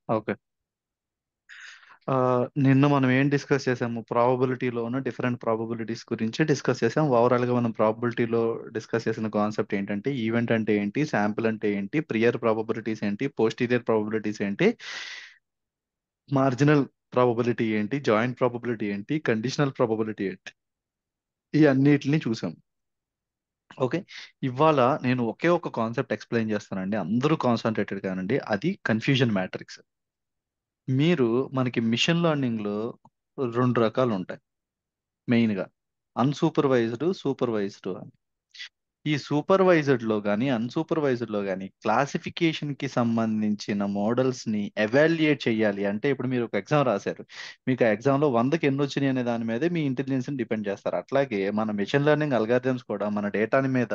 Okay. నిన్న మనం ఏం డిస్కస్ చేసాము? ప్రాబబిలిటీలోను డిఫరెంట్ ప్రాబబిలిటీస్ గురించి డిస్కస్ చేసాం. ఓవరాల్ గా మనం ప్రాబబిలిటీలో డిస్కస్ చేసిన కాన్సెప్ట్ ఏంటంటే ఈవెంట్ అంటే ఏంటి, శాంపిల్ అంటే ఏంటి, ప్రియర్ ప్రాబబిలిటీస్ ఏంటి, పోస్టీరియర్ ప్రాబబిలిటీస్ ఏంటి, మార్జినల్ ప్రాబబిలిటీ ఏంటి, జాయింట్ ప్రాబబిలిటీ ఏంటి, కండిషనల్ ప్రాబబిలిటీ ఏంటి, ఈ అన్నిటిని చూసాం. ఓకే. ఇవాళ నేను ఒకే ఒక కాన్సెప్ట్ ఎక్స్ప్లెయిన్ చేస్తానండి, అందరూ కాన్సన్ట్రేటెడ్ కానండి. అది కన్ఫ్యూజన్ మ్యాట్రిక్స్. మీరు మనకి మిషన్ లెర్నింగ్ లో రెండు రకాలు ఉంటాయి మెయిన్ గా: అన్సూపర్వైజ్డ్, సూపర్వైజ్డ్. ఈ సూపర్వైజ్డ్ లో కానీ అన్సూపర్వైజ్డ్ లో కానీ క్లాసిఫికేషన్ కి సంబంధించిన మోడల్స్ ని ఎవాల్యుయేట్ చేయాలి అంటే, ఇప్పుడు మీరు ఒక ఎగ్జామ్ రాశారు, మీకు ఆ ఎగ్జామ్ లో 100కి ఎన్ని వచ్చినాయి అనే దాని మీదే మీ ఇంటెలిజెన్స్ ని డిపెండ్ చేస్తారు. అట్లాగే మన మిషన్ లెర్నింగ్ అల్గారిథమ్స్ కూడా మన డేటాని మీద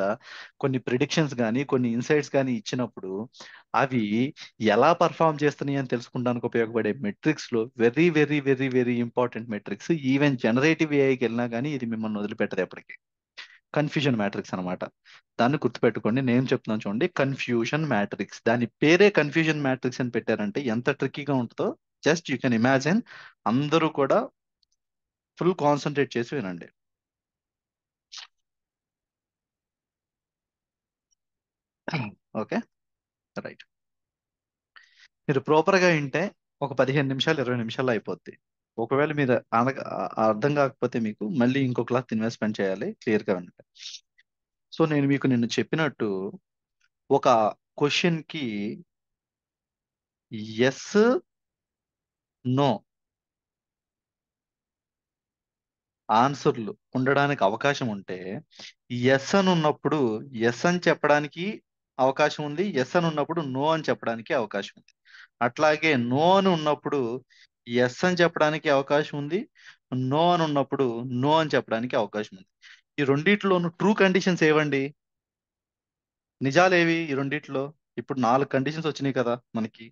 కొన్ని ప్రిడిక్షన్స్ కానీ కొన్ని ఇన్సైట్స్ కానీ ఇచ్చినప్పుడు అవి ఎలా పర్ఫామ్ చేస్తున్నాయి అని తెలుసుకోవడానికి ఉపయోగపడే మెట్రిక్స్ లో very very very very important metrics. Even generative ఏఐకి వెళ్ళినా కానీ ఇది మిమ్మల్ని వదిలిపెట్టదు ఎప్పటికీ. కన్ఫ్యూజన్ మ్యాట్రిక్స్ అన్నమాట. దాన్ని గుర్తుపెట్టుకోండి. నేను చెప్తున్నాను చూడండి, కన్ఫ్యూజన్ మ్యాట్రిక్స్. దాని పేరే కన్ఫ్యూజన్ మ్యాట్రిక్స్ అని పెట్టారంటే ఎంత ట్రిక్కీగా ఉంటుందో జస్ట్ యూ కెన్ ఇమాజిన్. అందరూ కూడా ఫుల్ కాన్సన్ట్రేట్ చేసి వినండి. Okay, right. మీరు ప్రాపర్ గా వింటే ఒక 15 నిమిషాలు 20 నిమిషాలు అయిపోద్ది. ఒకవేళ మీరు అర్థం కాకపోతే మీకు మళ్ళీ ఇంకో క్లాస్ ఇన్వెస్ట్మెంట్ చేయాలి. క్లియర్ గా వినండి. సో నేను మీకు నిన్న చెప్పినట్టు ఒక క్వశ్చన్ కి ఎస్, నో ఆన్సర్లు ఉండడానికి అవకాశం ఉంటే, ఎస్ అని ఉన్నప్పుడు ఎస్ అని చెప్పడానికి అవకాశం ఉంది, ఎస్ అని ఉన్నప్పుడు నో అని చెప్పడానికి అవకాశం ఉంది. అట్లాగే నో అని ఉన్నప్పుడు ఎస్ అని చెప్పడానికి అవకాశం ఉంది, నో అని ఉన్నప్పుడు నో అని చెప్పడానికి అవకాశం ఉంది. ఈ రెండిట్లోనూ ట్రూ కండిషన్స్ ఏవండి? నిజాలేవి ఈ రెండిట్లో? ఇప్పుడు 4 కండిషన్స్ వచ్చినాయి కదా మనకి.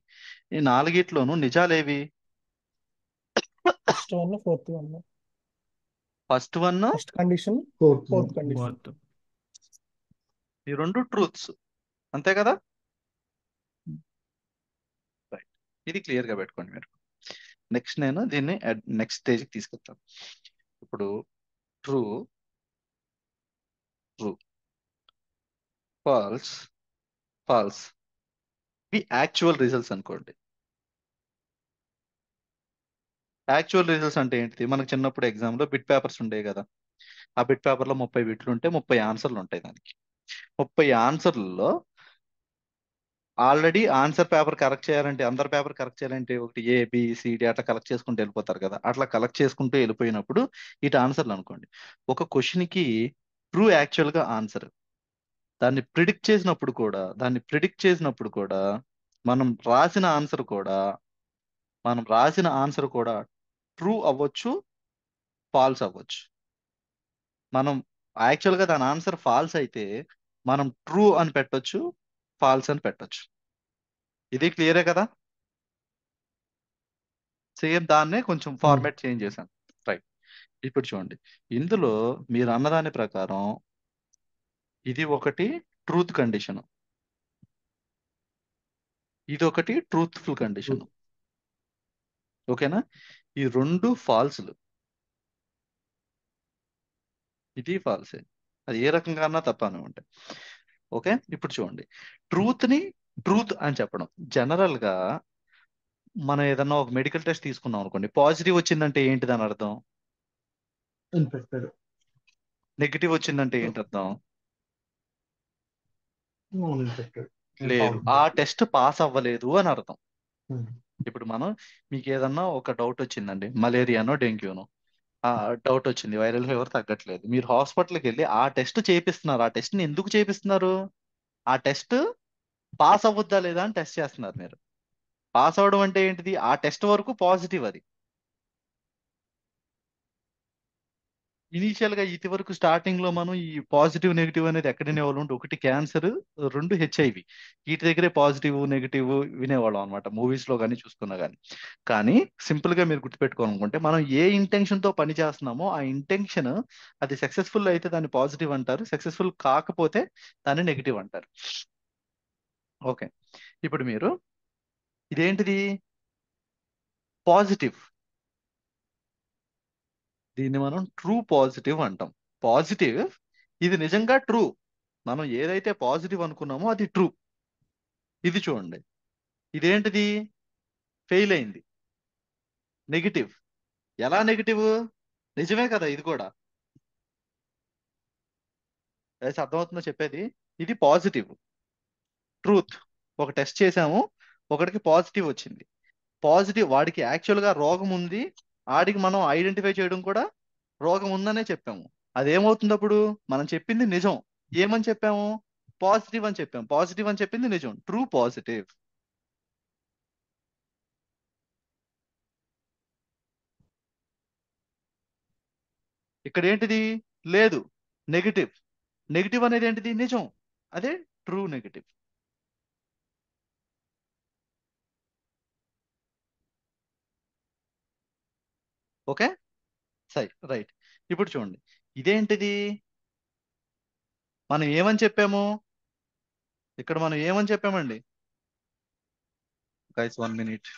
ఈ నాలుగిట్లోనూ నిజాలేవి? First one, fourth one. First one, first condition, fourth fourth condition. Fourth. ఈ రెండు ట్రూత్స్, అంతే కదా? రైట్. ఇది క్లియర్ గా పెట్టుకోండి మీరు. నెక్స్ట్ నేను దీన్ని నెక్స్ట్ స్టేజ్కి తీసుకెళ్తాను. ఇప్పుడు ట్రూ, ట్రూ, ఫాల్స్, ఫాల్స్. ఇవి యాక్చువల్ రిజల్ట్స్ అనుకోండి. యాక్చువల్ రిజల్ట్స్ అంటే ఏంటిది? మనకు చిన్నప్పుడు ఎగ్జామ్ లో బిట్ పేపర్స్ ఉండేవి కదా. ఆ బిట్ పేపర్ లో 30 బిట్లు ఉంటే 30 ఆన్సర్లు ఉంటాయి దానికి. 30 ఆన్సర్లలో ఆల్రెడీ ఆన్సర్ పేపర్ కరెక్ట్ చేయాలంటే, అందరు పేపర్ కరెక్ట్ చేయాలంటే ఒకటి ఏ బి సి డి అట్లా కలెక్ట్ చేసుకుంటూ వెళ్ళిపోతారు కదా. అట్లా కలెక్ట్ చేసుకుంటూ వెళ్ళిపోయినప్పుడు ఇటు ఆన్సర్లు అనుకోండి. ఒక క్వశ్చన్ కి ట్రూ యాక్చువల్ గా ఆన్సర్. దాన్ని ప్రిడిక్ట్ చేసినప్పుడు కూడా మనం రాసిన ఆన్సర్ కూడా ట్రూ అవ్వచ్చు, ఫాల్స్ అవ్వచ్చు. మనం యాక్చువల్ గా దాని ఆన్సర్ ఫాల్స్ అయితే మనం ట్రూ అని పెట్టొచ్చు, ఫాల్స్ అని పెట్టొచ్చు. ఇది క్లియరే కదా? సేమ్ దాన్నే కొంచెం ఫార్మాట్ చేంజ్ చేశాను. రైట్. ఇప్పుడు చూడండి, ఇందులో మీరు అన్నదాని ప్రకారం ఇది ఒకటి ట్రూత్ కండిషన్, ఇది ఒకటి ట్రూత్ఫుల్ కండిషన్. ఓకేనా? ఈ రెండు ఫాల్స్లు, ఇది ఫాల్సే. అది ఏ రకంగా అన్నా తప్ప అనుకుంటే. ఓకే. ఇప్పుడు చూడండి, ట్రూత్ ని ట్రూత్ అని చెప్పడం. జనరల్ గా మనం ఏదన్నా ఒక మెడికల్ టెస్ట్ తీసుకున్నాం అనుకోండి, పాజిటివ్ వచ్చిందంటే ఏంటి దాని అర్థం? ఇన్ఫెక్టెడ్. నెగిటివ్ వచ్చిందంటే ఏంటి అర్థం? Non infected. లేదు, ఆ కాంప్లికేటెడ్. టెస్ట్ పాస్ అవ్వలేదు అని అర్థం. ఇప్పుడు మీకు ఏదన్నా ఒక డౌట్ వచ్చిందండి, మలేరియానో డెంగ్యూనో. ఆ డౌట్ వచ్చింది, వైరల్ ఫీవర్ తగ్గట్లేదు. మీరు హాస్పిటల్కి వెళ్ళి ఆ టెస్ట్ చేపిస్తున్నారు. ఆ టెస్ట్ ని ఎందుకు చేపిస్తున్నారు? ఆ టెస్ట్ పాస్ అవ్వద్దా లేదా అని టెస్ట్ చేస్తున్నారు మీరు. పాస్ అవ్వడం అంటే ఏంటిది? ఆ టెస్ట్ వరకు పాజిటివ్ అది. ఇనీషియల్ గా ఇది వరకు స్టార్టింగ్ లో మనం ఈ పాజిటివ్ నెగిటివ్ అనేది ఎక్కడ వినేవాళ్ళం అంటే, ఒకటి క్యాన్సర్, రెండు హెచ్ఐవి. వీటి దగ్గరే పాజిటివ్ నెగిటివ్ వినేవాళ్ళం అనమాట, మూవీస్ లో కానీ చూసుకున్నా కానీ. కానీ సింపుల్ గా మీరు గుర్తుపెట్టుకోవాలనుకుంటే, మనం ఏ ఇంటెన్షన్ తో పని చేస్తున్నామో ఆ ఇంటెన్షన్ అది సక్సెస్ఫుల్ అయితే దాన్ని పాజిటివ్ అంటారు, సక్సెస్ఫుల్ కాకపోతే దాన్ని నెగిటివ్ అంటారు. ఓకే. ఇప్పుడు మీరు ఇదేంటిది? పాజిటివ్. దీన్ని మనం ట్రూ పాజిటివ్ అంటాం. పాజిటివ్, ఇది నిజంగా ట్రూ. మనం ఏదైతే పాజిటివ్ అనుకున్నామో అది ట్రూ. ఇది చూడండి, ఇదేంటిది? ఫెయిల్ అయింది. నెగిటివ్. ఎలా నెగిటివ్? నిజమే కదా ఇది కూడా. అర్థమవుతుందో చెప్పేది? ఇది పాజిటివ్, ట్రూత్. ఒక టెస్ట్ చేసాము, ఒకడికి పాజిటివ్ వచ్చింది. పాజిటివ్, వాడికి యాక్చువల్ గా రోగం ఉంది. ఆడికి మనం ఐడెంటిఫై చేయడం కూడా రోగం ఉందనే చెప్పాము. అదేమవుతుంది అప్పుడు? మనం చెప్పింది నిజం. ఏమని చెప్పాము? పాజిటివ్ అని చెప్పాము. పాజిటివ్ అని చెప్పింది నిజం, ట్రూ పాజిటివ్. ఇక్కడ ఏంటిది? లేదు, నెగిటివ్. నెగిటివ్ అనేది ఏంటిది? నిజం. అదే ట్రూ నెగిటివ్. ఓకే, సై రైట్. ఇప్పుడు చూడండి, ఇదేంటిది? మనం ఏమని చెప్పాము? ఇక్కడ మనం ఏమని చెప్పామండి? Guys 1 minute.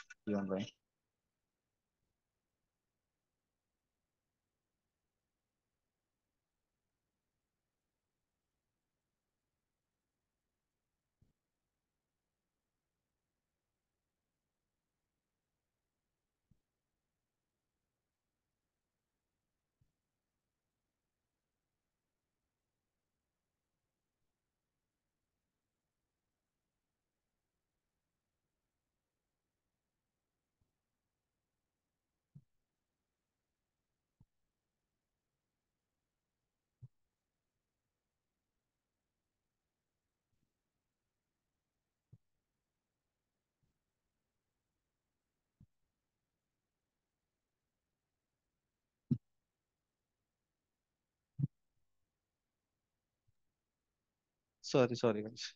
Sorry sorry guys.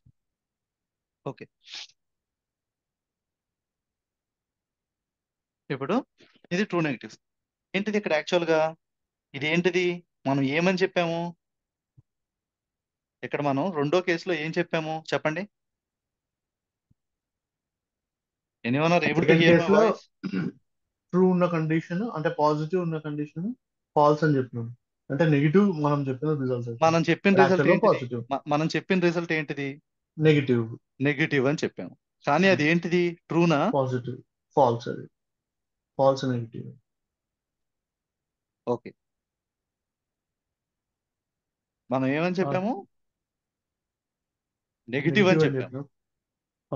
Okay, ఇప్పుడు ఇది ట్రూ నెగిటివ్స్. ఏంటిది ఇక్కడ యాక్చువల్ గా? ఇది ఏంటిది? మనం ఏమని చెప్పాము? ఇక్కడ మనం రెండో కేసులో ఏం చెప్పాము చెప్పండి? Anyone are able to second hear my case లో వాయిస్? ట్రూ ఉన్న కండిషన్ అంటే పాజిటివ్ ఉన్న కండిషన్ ఫాల్స్ అని చెప్పినాం. అంటే నెగిటివ్ మనం చెప్పిన రిజల్ట్ అయితే మనం చెప్పిన రిజల్ట్ యాక్చువల్ గా ఏంటిది? పాజిటివ్. మనం చెప్పిన రిజల్ట్ ఏంటిది? నెగిటివ్. నెగిటివ్ అని చెప్పాము. కానీ అది ఏంటిది? ట్రూనా? పాజిటివ్. ఫాల్స్ అది. False negative. ఓకే, మనం ఏమని చెప్పాము? నెగిటివ్ నెగిటివ్ అని అని చెప్పాము. చెప్పినాం.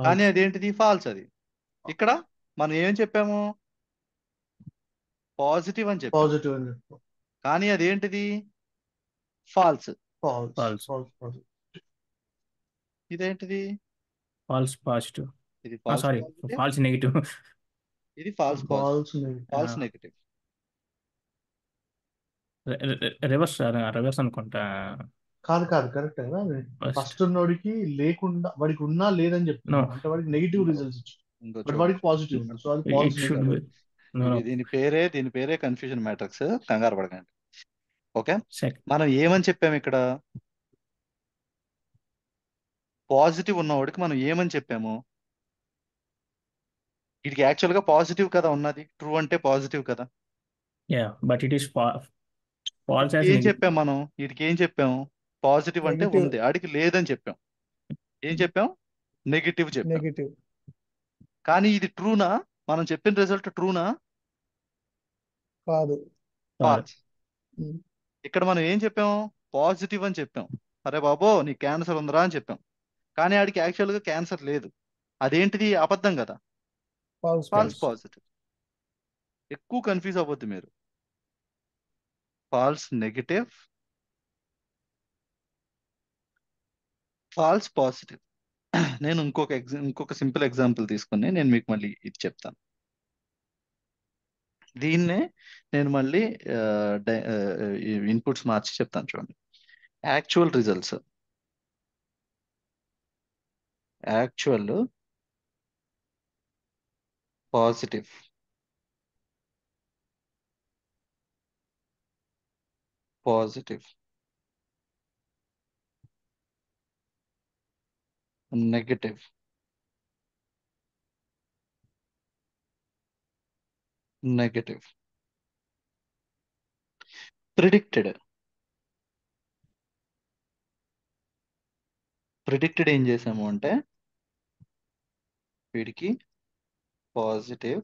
కానీ ఫాల్స్. అదేంటిది? ఫాల్స్ అది. ఇక్కడ మనం ఏం చెప్పాము? పాజిటివ్ అని చెప్పాము. పాజిటివ్ అని చెప్పినాం. కానీ అదేంటిది? False. False. False. False positive. ఇదేంటిది? False positive. ఇది false sorry, positive, false negative. ఇది false positive. False negative. False negative. Reverse reverse అనుకుంటా. కాదు కాదు కరెక్ట్ కదా. ఫస్ట్ ఫస్ట్ ఉన్నోడికి లేకుండా వాడికి ఉన్నా లేదని నో, చెప్తున్నాం అంటే వాడికి నెగిటివ్ రిజల్ట్స్ ఇచ్చు. ఇంకో బట్ చూడండి, వాడికి పాజిటివ్ ఉంది, సో అది it false should negative. Be. No no. దీని పేరే కన్ఫ్యూజన్ మ్యాట్రిక్స్. కంగారు పడకండి. ఓకే, సెక్ మనం ఏమని చెప్పాము ఇక్కడ? పాజిటివ్ ఉన్నవాడికి మనం ఏమని చెప్పాము? వీడికి యాక్చువల్ గా పాజిటివ్ కదా ఉన్నది, ట్రూ అంటే పాజిటివ్ కదా. Yeah, but it is false వీడికి యాజ్ ఏం నెగిటివ్. చెప్పాం మనం? వీడికి ఏం చెప్పాము? పాజిటివ్ అంటే నెగిటివ్. ఉంది, ఆడికి లేదని చెప్పాం. ఏం చెప్పాం? నెగిటివ్ చెప్పాం. నెగిటివ్ కానీ ఇది ట్రూనా? మనం చెప్పిన రిజల్ట్ ట్రూనా? కాదు. కాదు. ఫాల్స్. ఉమ్, ఇక్కడ మనం ఏం చెప్పాం? పాజిటివ్ అని చెప్పాం. అరే బాబో నీ క్యాన్సర్ ఉందిరా అని చెప్పాం. కానీ ఆడికి యాక్చువల్ గా క్యాన్సర్ లేదు. అదేంటిది? అబద్ధం కదా. False false false. పాజిటివ్. ఎక్కువ కన్ఫ్యూజ్ అవ్వద్దు మీరు. False negative, false positive. నేను ఇంకొక సింపుల్ ఎగ్జాంపుల్ తీసుకుని నేను మీకు మళ్ళీ ఇది చెప్తాను. దీన్నే నేను మళ్ళీ ఇన్పుట్స్ మార్చి చెప్తాను చూడండి. Actual results, actual positive, positive, negative, negative. Predicted. Predicted ఏం చేసాము అంటే వీడికి పాజిటివ్,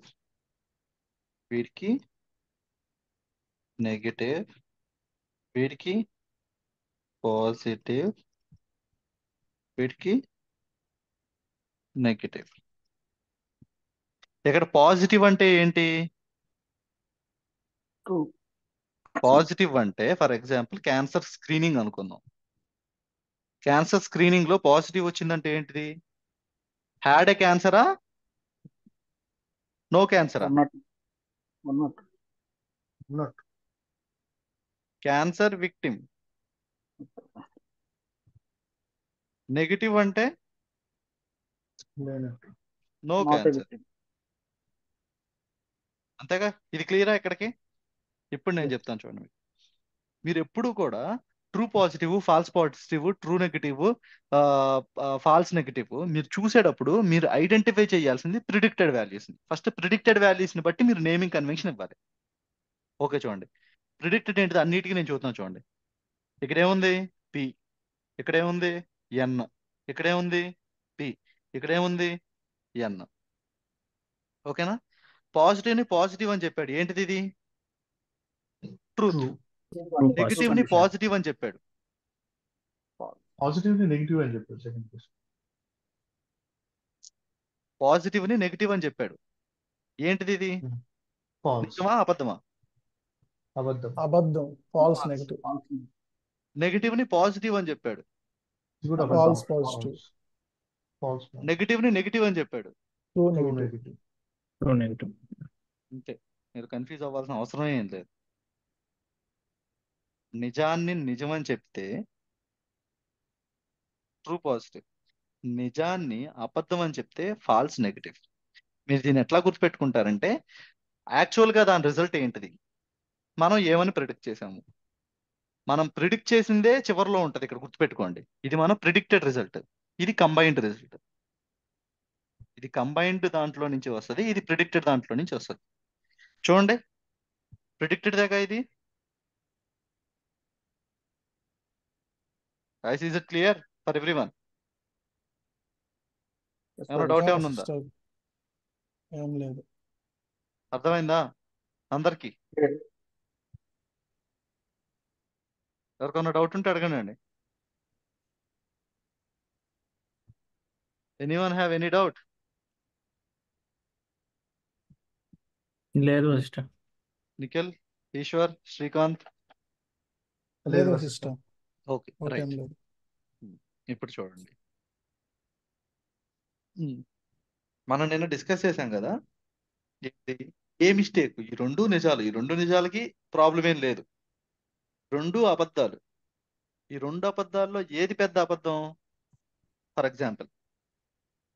వీడికి నెగటివ్, వీడికి పాజిటివ్, వీడికి నెగటివ్. ఇక్కడ పాజిటివ్ అంటే ఏంటి? ట్రూ. పాజిటివ్ అంటే ఫర్ ఎగ్జాంపుల్ క్యాన్సర్ స్క్రీనింగ్ అనుకుందాం. క్యాన్సర్ స్క్రీనింగ్ లో పాజిటివ్ వచ్చిందంటే ఏంటిది? హ్యాడ్ ఏ క్యాన్సరా, నో క్యాన్సరా? ఉన్నట్టు ఉన్నట్టు ఉన్నట్టు. Cancer victim. నెగటివ్ అంటే లేనట్టు. No not cancer. అంతేగా? ఇది క్లియరా ఇక్కడికి? ఇప్పుడు నేను Yes. చెప్తాను చూడండి. మీరు ఎప్పుడు కూడా true positive, false positive, true negative, false negative మీరు చూసేటప్పుడు మీరు ఐడెంటిఫై చేయాల్సింది predicted values. First predicted values ని బట్టి మీరు నేమింగ్ కన్వెన్షన్ ఇవ్వాలి. ఓకే చూడండి, ప్రిడిక్టెడ్ ఏంటిది అన్నిటికీ నేను చూద్దాం చూడండి. ఇక్కడేముంది పి, ఇక్కడేముంది ఎన్, ఇక్కడేముంది పి, ఇక్కడేముంది ఎన్. ఓకేనా? పాజిటివ్ ని పాజిటివ్ అని చెప్పాడు, ఏంటిది ఇది? ట్రూత్. ట్రూ. నెగిటివ్ ని పాజిటివ్ అని చెప్పాడు. పాజిటివ్ ని నెగిటివ్ అని చెప్పారు సెకండ్ క్వశ్చన్. పాజిటివ్ ని నెగిటివ్ అని చెప్పాడు, ఏంటిది ఇది? ఫాల్స్. నిజమా అబద్ధమా? అబద్ధం. అబద్ధం. False negative. నెగిటివ్ ని పాజిటివ్ అని చెప్పాడు, ఇది కూడా False అబద్ధం. positive. ఫాల్స్. నెగిటివ్ ని నెగిటివ్ అని చెప్పాడు. True true negative. Negative. True negative. అంతే, మీరు కన్ఫ్యూజ్ అవ్వాల్సిన అవసరం ఏం లేదు. నిజాన్ని నిజమని చెప్తే ట్రూ పాజిటివ్, నిజాన్ని అబద్ధం అని చెప్తే ఫాల్స్ నెగిటివ్. మీరు దీన్ని ఎట్లా గుర్తుపెట్టుకుంటారంటే యాక్చువల్ గా దాని రిజల్ట్ ఏంటిది? మనం ఏమని ప్రిడిక్ట్ చేసాము? మనం ప్రిడిక్ట్ చేసిందే చివరిలో ఉంటది. ఇక్కడ గుర్తుపెట్టుకోండి, ఇది మనం ప్రిడిక్టెడ్ రిజల్ట్, ఇది కంబైన్డ్ రిజల్ట్. ఇది కంబైన్డ్ దాంట్లో నుంచి వస్తుంది, ఇది ప్రిడిక్టెడ్ దాంట్లో నుంచి వస్తుంది. చూడండి, ప్రిడిక్టెడ్ దాకా ఇది. Guys, is it clear for everyone? ఏమైనా డౌట్ ఏమైనా ఉందా? సిస్టర్ ఏం లేదు. అర్థమైందా అందరికి? ఎవరికైనా డౌట్ ఉంటే అడగండి. Anyone have any doubt? లేదు సిస్టర్. నిఖిల్, ఈశ్వర్, శ్రీకాంత్? లేదు లేదు సిస్టర్. Okay ఓకేం right. లేదు. ఇప్పుడు చూడండి, మనం నిన్న డిస్కస్ చేశాం కదా, ఏంటి? ఏ మిస్టేక్? ఈ రెండు నిజాలు, ఈ రెండు నిజాలకి ప్రాబ్లం ఏం లేదు, రెండు అబద్ధాలు. ఈ రెండు అబద్ధాల్లో ఏది పెద్ద అబద్ధం? ఫర్ ఎగ్జాంపుల్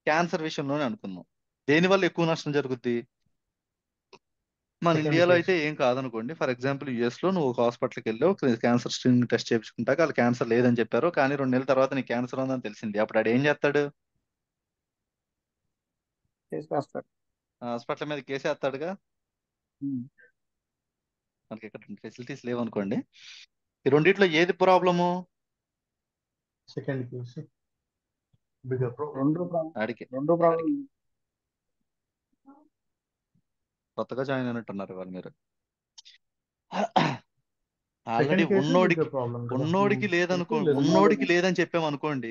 క్యాన్సర్ విషయంలోనే అనుకుందాం, దేనివల్ల ఎక్కువ నష్టం జరుగుద్ది? మన Second ఇండియాలో case. అయితే ఏం కాదనుకోండి. ఫర్ ఎగ్జాంపుల్ యుఎస్ లో నువ్వు ఒక హాస్పిటల్కి వెళ్ళావు, క్యాన్సర్ స్క్రీనింగ్ టెస్ట్ చేయించుకుంటాక వాళ్ళు క్యాన్సర్ లేదని చెప్పారు, కానీ 2 నెలల తర్వాత నీకు క్యాన్సర్ ఉందని తెలిసింది. అప్పుడు ఆడు ఏం చేస్తాడు? హాస్పిటల్ మీద కేసు వేస్తాడుగా. మనకి ఇక్కడ ఫెసిలిటీస్ లేవనుకోండి. ఈ రెండిట్లో ఏది problem? Second case bigger problem. ఆడికి కొత్తగా జాయిన్ అయినట్టున్నారు వాళ్ళు మీరు. ఆల్రెడీ సెకండ్ కేసు ఉన్నోడికి బిగ్గర్ ప్రాబ్లం కదా. ఉన్నోడికి లేదని చెప్పామనుకోండి,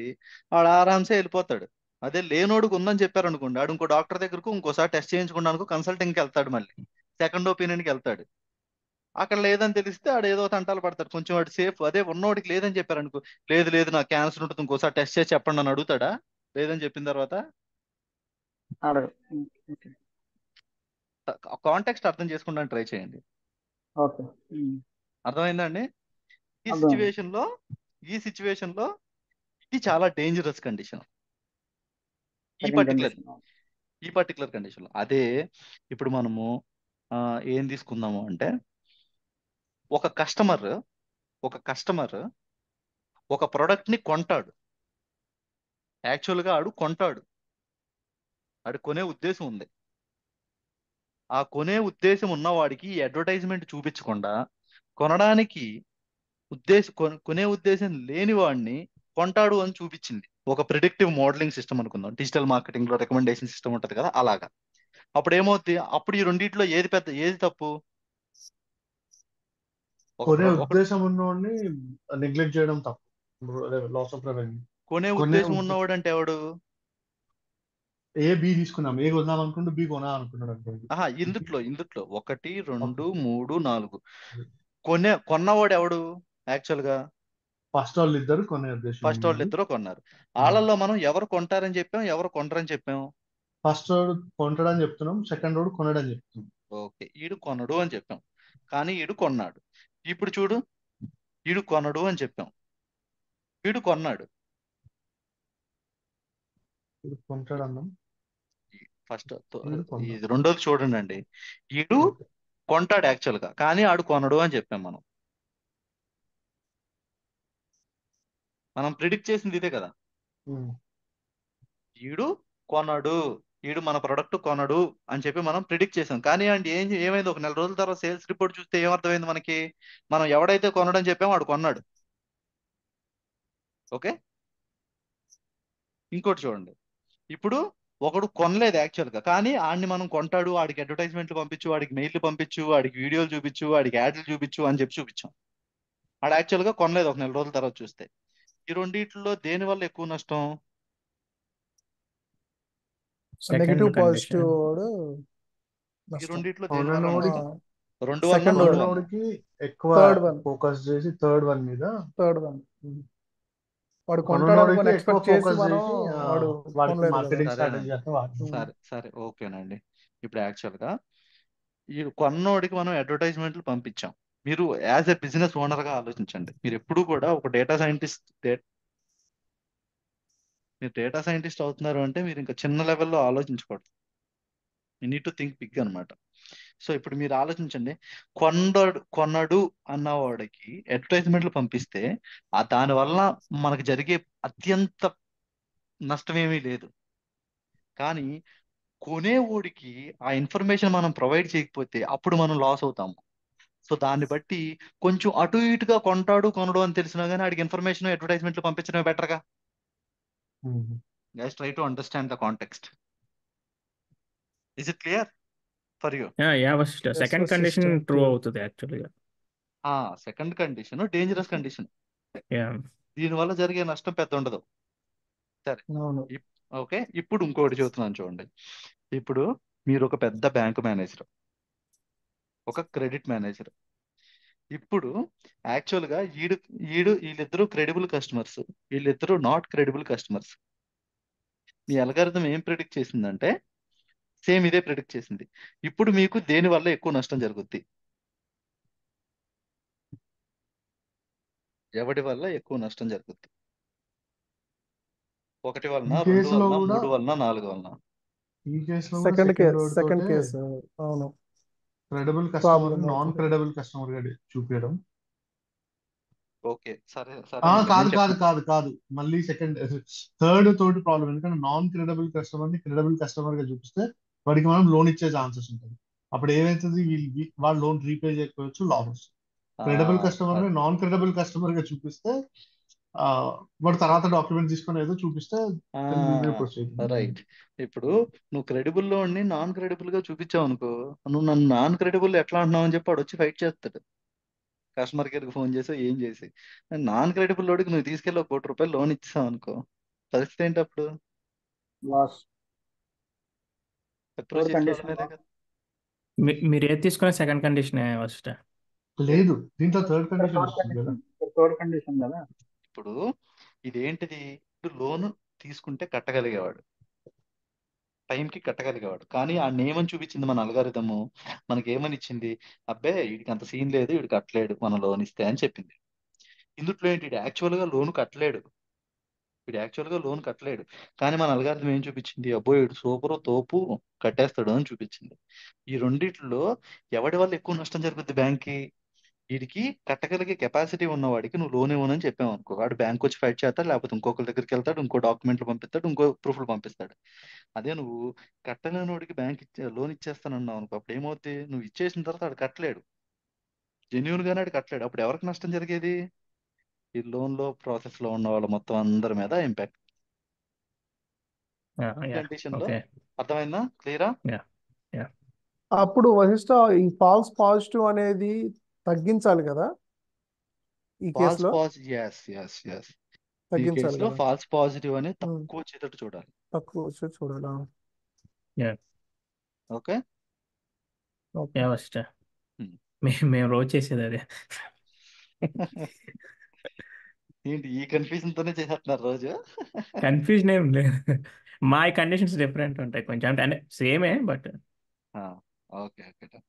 వాడు ఆరామ్సే వెళ్ళిపోతాడు. అదే లేనోడికి ఉందని చెప్పారనుకోండి, ఆడు ఇంకో డాక్టర్ దగ్గరకు ఇంకోసారి టెస్ట్ చేయించుకోవడానికి కన్సల్టింగ్కి వెళ్తాడు, మళ్ళీ సెకండ్ ఒపీనియన్కి వెళ్తాడు. అక్కడ లేదని తెలిస్తే ఆడు ఏదో తంటాలు పడతాడు, కొంచెం వాడు సేఫ్. అదే ఉన్నోడికి లేదని చెప్పారనుకో, లేదు లేదు నాకు క్యాన్సర్ ఉంటుంది, ఇంకోసారి టెస్ట్ చేసి చెప్పండి అని అడుగుతాడా? లేదని చెప్పిన తర్వాత కాంటాక్ట్ అర్థం చేసుకోవడానికి ట్రై చేయండి. అర్థమైందండి? ఈ సిచ్యువేషన్ లో ఇది చాలా డేంజరస్ కండిషన్. ఈ పర్టికులర్ కండిషన్ లో అదే ఇప్పుడు మనము ఏం తీసుకుందాము అంటే, ఒక కస్టమర్ ఒక ప్రోడక్ట్ ని కొంటాడు. యాక్చువల్ గా ఆడు కొంటాడు, ఆడు కొనే ఉద్దేశం ఉంది. ఆ కొనే ఉద్దేశం ఉన్నవాడికి ఈ అడ్వర్టైజ్మెంట్ చూపించకుండా కొనడానికి కొనే ఉద్దేశం లేని వాడిని కొంటాడు అని చూపించింది. ఒక ప్రిడిక్టివ్ మోడలింగ్ సిస్టమ్ అనుకుందాం, డిజిటల్ మార్కెటింగ్ లో రికమెండేషన్ సిస్టమ్ ఉంటది కదా అలాగా. అప్పుడు ఏమవుద్ది, అప్పుడు ఈ రెండిట్లో ఏది తప్పు? కొనే ఒక ఉద్దేశం ఉన్నవాడిని నెగ్లెక్ట్ చేయడం తప్పు, లాస్ ఆఫ్ రెవెన్యూ. కొనే కొనే ఉద్దేశం ఉన్నవాడు అంటే ఎవడు? బి తీసుకున్నాం, ఏ కొందాం అనుకుంటూ బి కొనా అనుకున్నాడు అనుకోండి. ఆహా, ఇందుట్లో 1 2 3 4 కొన్నవాడు ఎవడు యాక్చువల్ గా? ఫస్ట్ వాళ్ళు ఇద్దరు కొనే ఉద్దేశం ఫస్ట్ వాళ్ళు ఉన్నది. ఇద్దరు కొన్నారు. వాళ్ళల్లో మనం ఎవరు కొంటారని చెప్పాం, ఎవరు కొనరని చెప్పాం? ఫస్ట్ వాడు కొంటాడని చెప్తున్నాం, సెకండ్ వాడు కొనడని చెప్తున్నాం. ఓకే, ఈడు కొనడు అని చెప్పాం, కానీ ఈడు కొన్నాడు. ఇప్పుడు చూడు, ఈడు కొనడు అని చెప్పాం, ఈడు కొన్నాడు. ఇది కొంటాడు అన్నాం, ఫస్ట్ వీడు కొన్నాడు. ఇది రెండోది చూడండి అండి. ఈడు ఓకే. కొంటాడు యాక్చువల్ గా, కానీ ఆడు కొనడు అని చెప్పాం. మనం ప్రిడిక్ట్ చేసింది ఇదే కదా. ఉమ్. ఈడు కొనడు, ఈడు మన ప్రొడక్ట్ కొనడు అని చెప్పి మనం ప్రిడిక్ట్ చేసాం. కానీ అండి ఏమైంది, ఒక నెల రోజుల తర్వాత సేల్స్ రిపోర్ట్ చూస్తే ఏమర్థమైంది మనకి? మనం ఎవడైతే కొనడని చెప్పామో వాడు కొన్నాడు. ఓకే, ఇంకోటి చూడండి. ఇప్పుడు ఒకడు కొనలేదు యాక్చువల్ గా, కానీ ఆడిని మనం కొంటాడు, వాడికి అడ్వర్టైజ్మెంట్లు పంపించు, వాడికి మెయిల్ పంపించు, వాడికి వీడియోలు చూపించు, వాడికి యాడ్లు చూపించు అని చెప్పి చూపించాం. వాడు యాక్చువల్ గా కొనలేదు ఒక నెల రోజుల తర్వాత చూస్తే. ఈ రెండిట్లో దేని వల్ల ఎక్కువ నష్టం? Second negative condition. పాజిటివ్ వాడు ఈ నష్టం. రెండిట్లో దేని వల్ల కొననోడి నష్టం? రెండు వలన సెకండ్ మూడు వాడు, వలన? కొననోడికి ఎక్కువ థర్డ్ వన్, ఫోకస్ చేసి థర్డ్ వన్ మీద, థర్డ్ వన్ వాడు కొంటాడు కొననోడికి అనుకుని ఎక్కువ ఎక్స్పెక్ట్ చేసి ఫోకస్ మనం చేసి వాడు వాడికి కొనలేదు కదా. మార్కెటింగ్ స్ట్రాటజీ సరేనండి, అంతా వాడి. సరే సరే ఓకేనండి. ఇప్పుడు యాక్చువల్ గా ఈ కొన్నోడికి మనం అడ్వర్టైజ్మెంట్లు పంపించాం. మీరు యాజ్ ఎ బిజినెస్ ఓనర్ గా ఆలోచించండి. మీరు ఎప్పుడు కూడా ఒక మీరు డేటా సైంటిస్ట్ అవుతున్నారు అంటే మీరు ఇంకా చిన్న లెవెల్లో ఆలోచించకూడదు. You need to think big అనమాట. సో ఇప్పుడు మీరు ఆలోచించండి, కొన్నడు అన్నవాడికి అడ్వర్టైజ్మెంట్లు పంపిస్తే దాని వల్ల మనకు జరిగే అత్యంత నష్టమేమీ లేదు. కానీ కొనేవాడికి ఆ ఇన్ఫర్మేషన్ మనం ప్రొవైడ్ చేయకపోతే అప్పుడు మనం లాస్ అవుతాము. సో దాన్ని బట్టి కొంచెం అటు ఇటుగా కొంటాడు కొనడు అని తెలిసినా కానీ ఆడికి ఇన్ఫర్మేషన్ అడ్వర్టైజ్మెంట్లు పంపించడమే బెటర్గా. Guys try to understand the context. Is it clear for you? Second condition true అవుతుంది యాక్చువల్గా. Second condition dangerous condition. దీనివల్ల జరిగే నష్టం పెద్ద ఉండదు. సరే, అవును. ఓకే. ఇప్పుడు ఇంకోటి చెబుతున్నాను చూడండి. ఇప్పుడు మీరు ఒక పెద్ద బ్యాంక్ మేనేజర్, ఒక క్రెడిట్ మేనేజర్. ఇప్పుడు యాక్చువల్ గా వీళ్ళిద్దరూ క్రెడిబుల్ కస్టమర్స్, వీళ్ళిద్దరూ not credible customers. Me algorithm ఏం ప్రిడిక్ట్ చేసిందంటే సేమ్ ఇదే ప్రిడిక్ట్ చేసింది. ఇప్పుడు మీకు దేని వల్ల ఎక్కువ నష్టం జరుగుద్ది? ఎవడి వల్ల ఎక్కువ నష్టం జరుగుద్ది? 1 వలన, ఈ 2 కేసులో వలన, కూడా 3 వలన, 4 వలన? ఈ కేసులో కూడా సెకండ్ సెకండ్ సెకండ్ తోటే కేసు. అవును, క్రెడిబుల్ కస్టమర్ ప్రాబ్లం నాన్ అవుతుంది. క్రెడిబుల్ కస్టమర్ గా చూపించడం. ఓకే, సరే కాదు కాదు కాదు కాదు మళ్ళీ థర్డ్ తోటి ప్రాబ్లం. ఎందుకంటే నాన్ క్రెడిబుల్ కస్టమర్ ని క్రెడిబుల్ కస్టమర్ గా చూపిస్తే వాడికి మనం లోన్ ఇచ్చే ఛాన్సెస్ ఉంటుంది. అప్పుడు ఏమైతుంది, వాడు లోన్ రీపే చేయకపోవచ్చు, లాస్ వస్తుంది. క్రెడిబుల్ కస్టమర్ ని నాన్ క్రెడిబుల్ కస్టమర్ గా చూపిస్తే వాడు తర్వాత డాక్యుమెంట్ తీసుకొని ఏదో చూపిస్తే రైట్. ఇప్పుడు నువ్వు క్రెడిబుల్ లో ఉండి నాన్ క్రెడిబుల్ గా చూపించావు అనుకో, నువ్వు నన్ను నాన్ క్రెడిబుల్ ఎట్లా అంటున్నావు అని చెప్పి వాడు వచ్చి ఫైట్ చేస్తాడు. కస్టమర్ కేర్ కి ఫోన్ చేసి ఏం చేసి నాన్ క్రెడిబుల్ లోడికి నువ్వు తీసుకెళ్ళి 1 కోటి రూపాయలు లోన్ ఇచ్చావు అనుకో, పరిస్థితి ఏంటి అప్పుడు? లాస్. అప్రోచ్ చేసిన వాళ్ళ కండిషన్ మీదే కదా. మీరు ఏది తీసుకునే సెకండ్ కండిషన్ ఫస్ట్. లేదు, దీంట్లో థర్డ్ కండిషన్ వస్తుంది కదా. థర్డ్ కండిషన్ కదా. ఇప్పుడు ఇదేంటిది? ఇప్పుడు లోన్ తీసుకుంటే కట్టగలిగేవాడు, టైంకి కట్టగలిగేవాడు, కానీ ఆ నియమం చూపించింది మన అల్గారిథము. మనకి ఏమని ఇచ్చింది? అబ్బే వీడికి అంత సీన్ లేదు, వీడు కట్టలేడు, మనం లోన్ ఇస్తే అని చెప్పింది. ఇందుట్లో ఏంటి, వీడు యాక్చువల్ గా లోన్ కట్టలేడు, కానీ మన అల్గారిథం ఏం చూపించింది? అబ్బో వీడు సూపర్ తోపు, కట్టేస్తాడు అని చూపించింది. ఈ రెండిట్లో ఎవడి వల్ల ఎక్కువ నష్టం జరుగుద్ది బ్యాంక్ కి? వీడికి కట్టగలిగే కెపాసిటీ ఉన్నవాడికి నువ్వు లోన్ ఇవ్వనని చెప్పావు అనుకో, వాడు బ్యాంక్ వచ్చి ఫైట్ చేస్తాడు, లేకపోతే ఇంకొకరి దగ్గరికి వెళ్తాడు, ఇంకో డాక్యుమెంట్లు పంపిస్తాడు, ఇంకో ప్రూఫ్లు పంపిస్తాడు. అదే నువ్వు కట్టలేని వాడికి బ్యాంక్ లోన్ ఇచ్చేస్తానన్నావు అనుకో, అప్పుడు ఏమవుతుంది, నువ్వు ఇచ్చేసిన తర్వాత వాడు కట్టలేడు, జెన్యున్ గానే వాడు కట్టలేడు, అప్పుడు ఎవరికి నష్టం జరిగేది? ఈ లోన్ లో ప్రాసెస్ లో ఉన్న వాళ్ళు మొత్తం అందరి మీద ఇంపాక్ట్. ఈ యా కండిషన్ లో ఓకే అర్థమైందా? క్లియరా? యా యా అప్పుడు వశిష్ట ఈ ఫాల్స్ పాజిటివ్ అనేది తగ్గించాలి కదా ఈ ఫాల్స్ కేసులో పాజిటివ్, ఎస్ ఎస్ ఎస్. ఈ తగ్గించాలి కేసులో కదా ఫాల్స్ పాజిటివ్ అనేది ఉమ్, తక్కువ వచ్చేటట్టు చూడాలి. తక్కువ వచ్చి చూడాలా yeah okay. Okay yeah first మేము రోజు చేసేది అదే. ఏంటి ఈ కన్ఫ్యూజన్ తోనే చేసేస్తున్నారు రోజు? కన్ఫ్యూజన్ ఏం లేదు, మా కండిషన్స్ డిఫరెంట్ ఉంటాయి కొంచెం, అంటే సేమే బట్. ఓకే ఓకే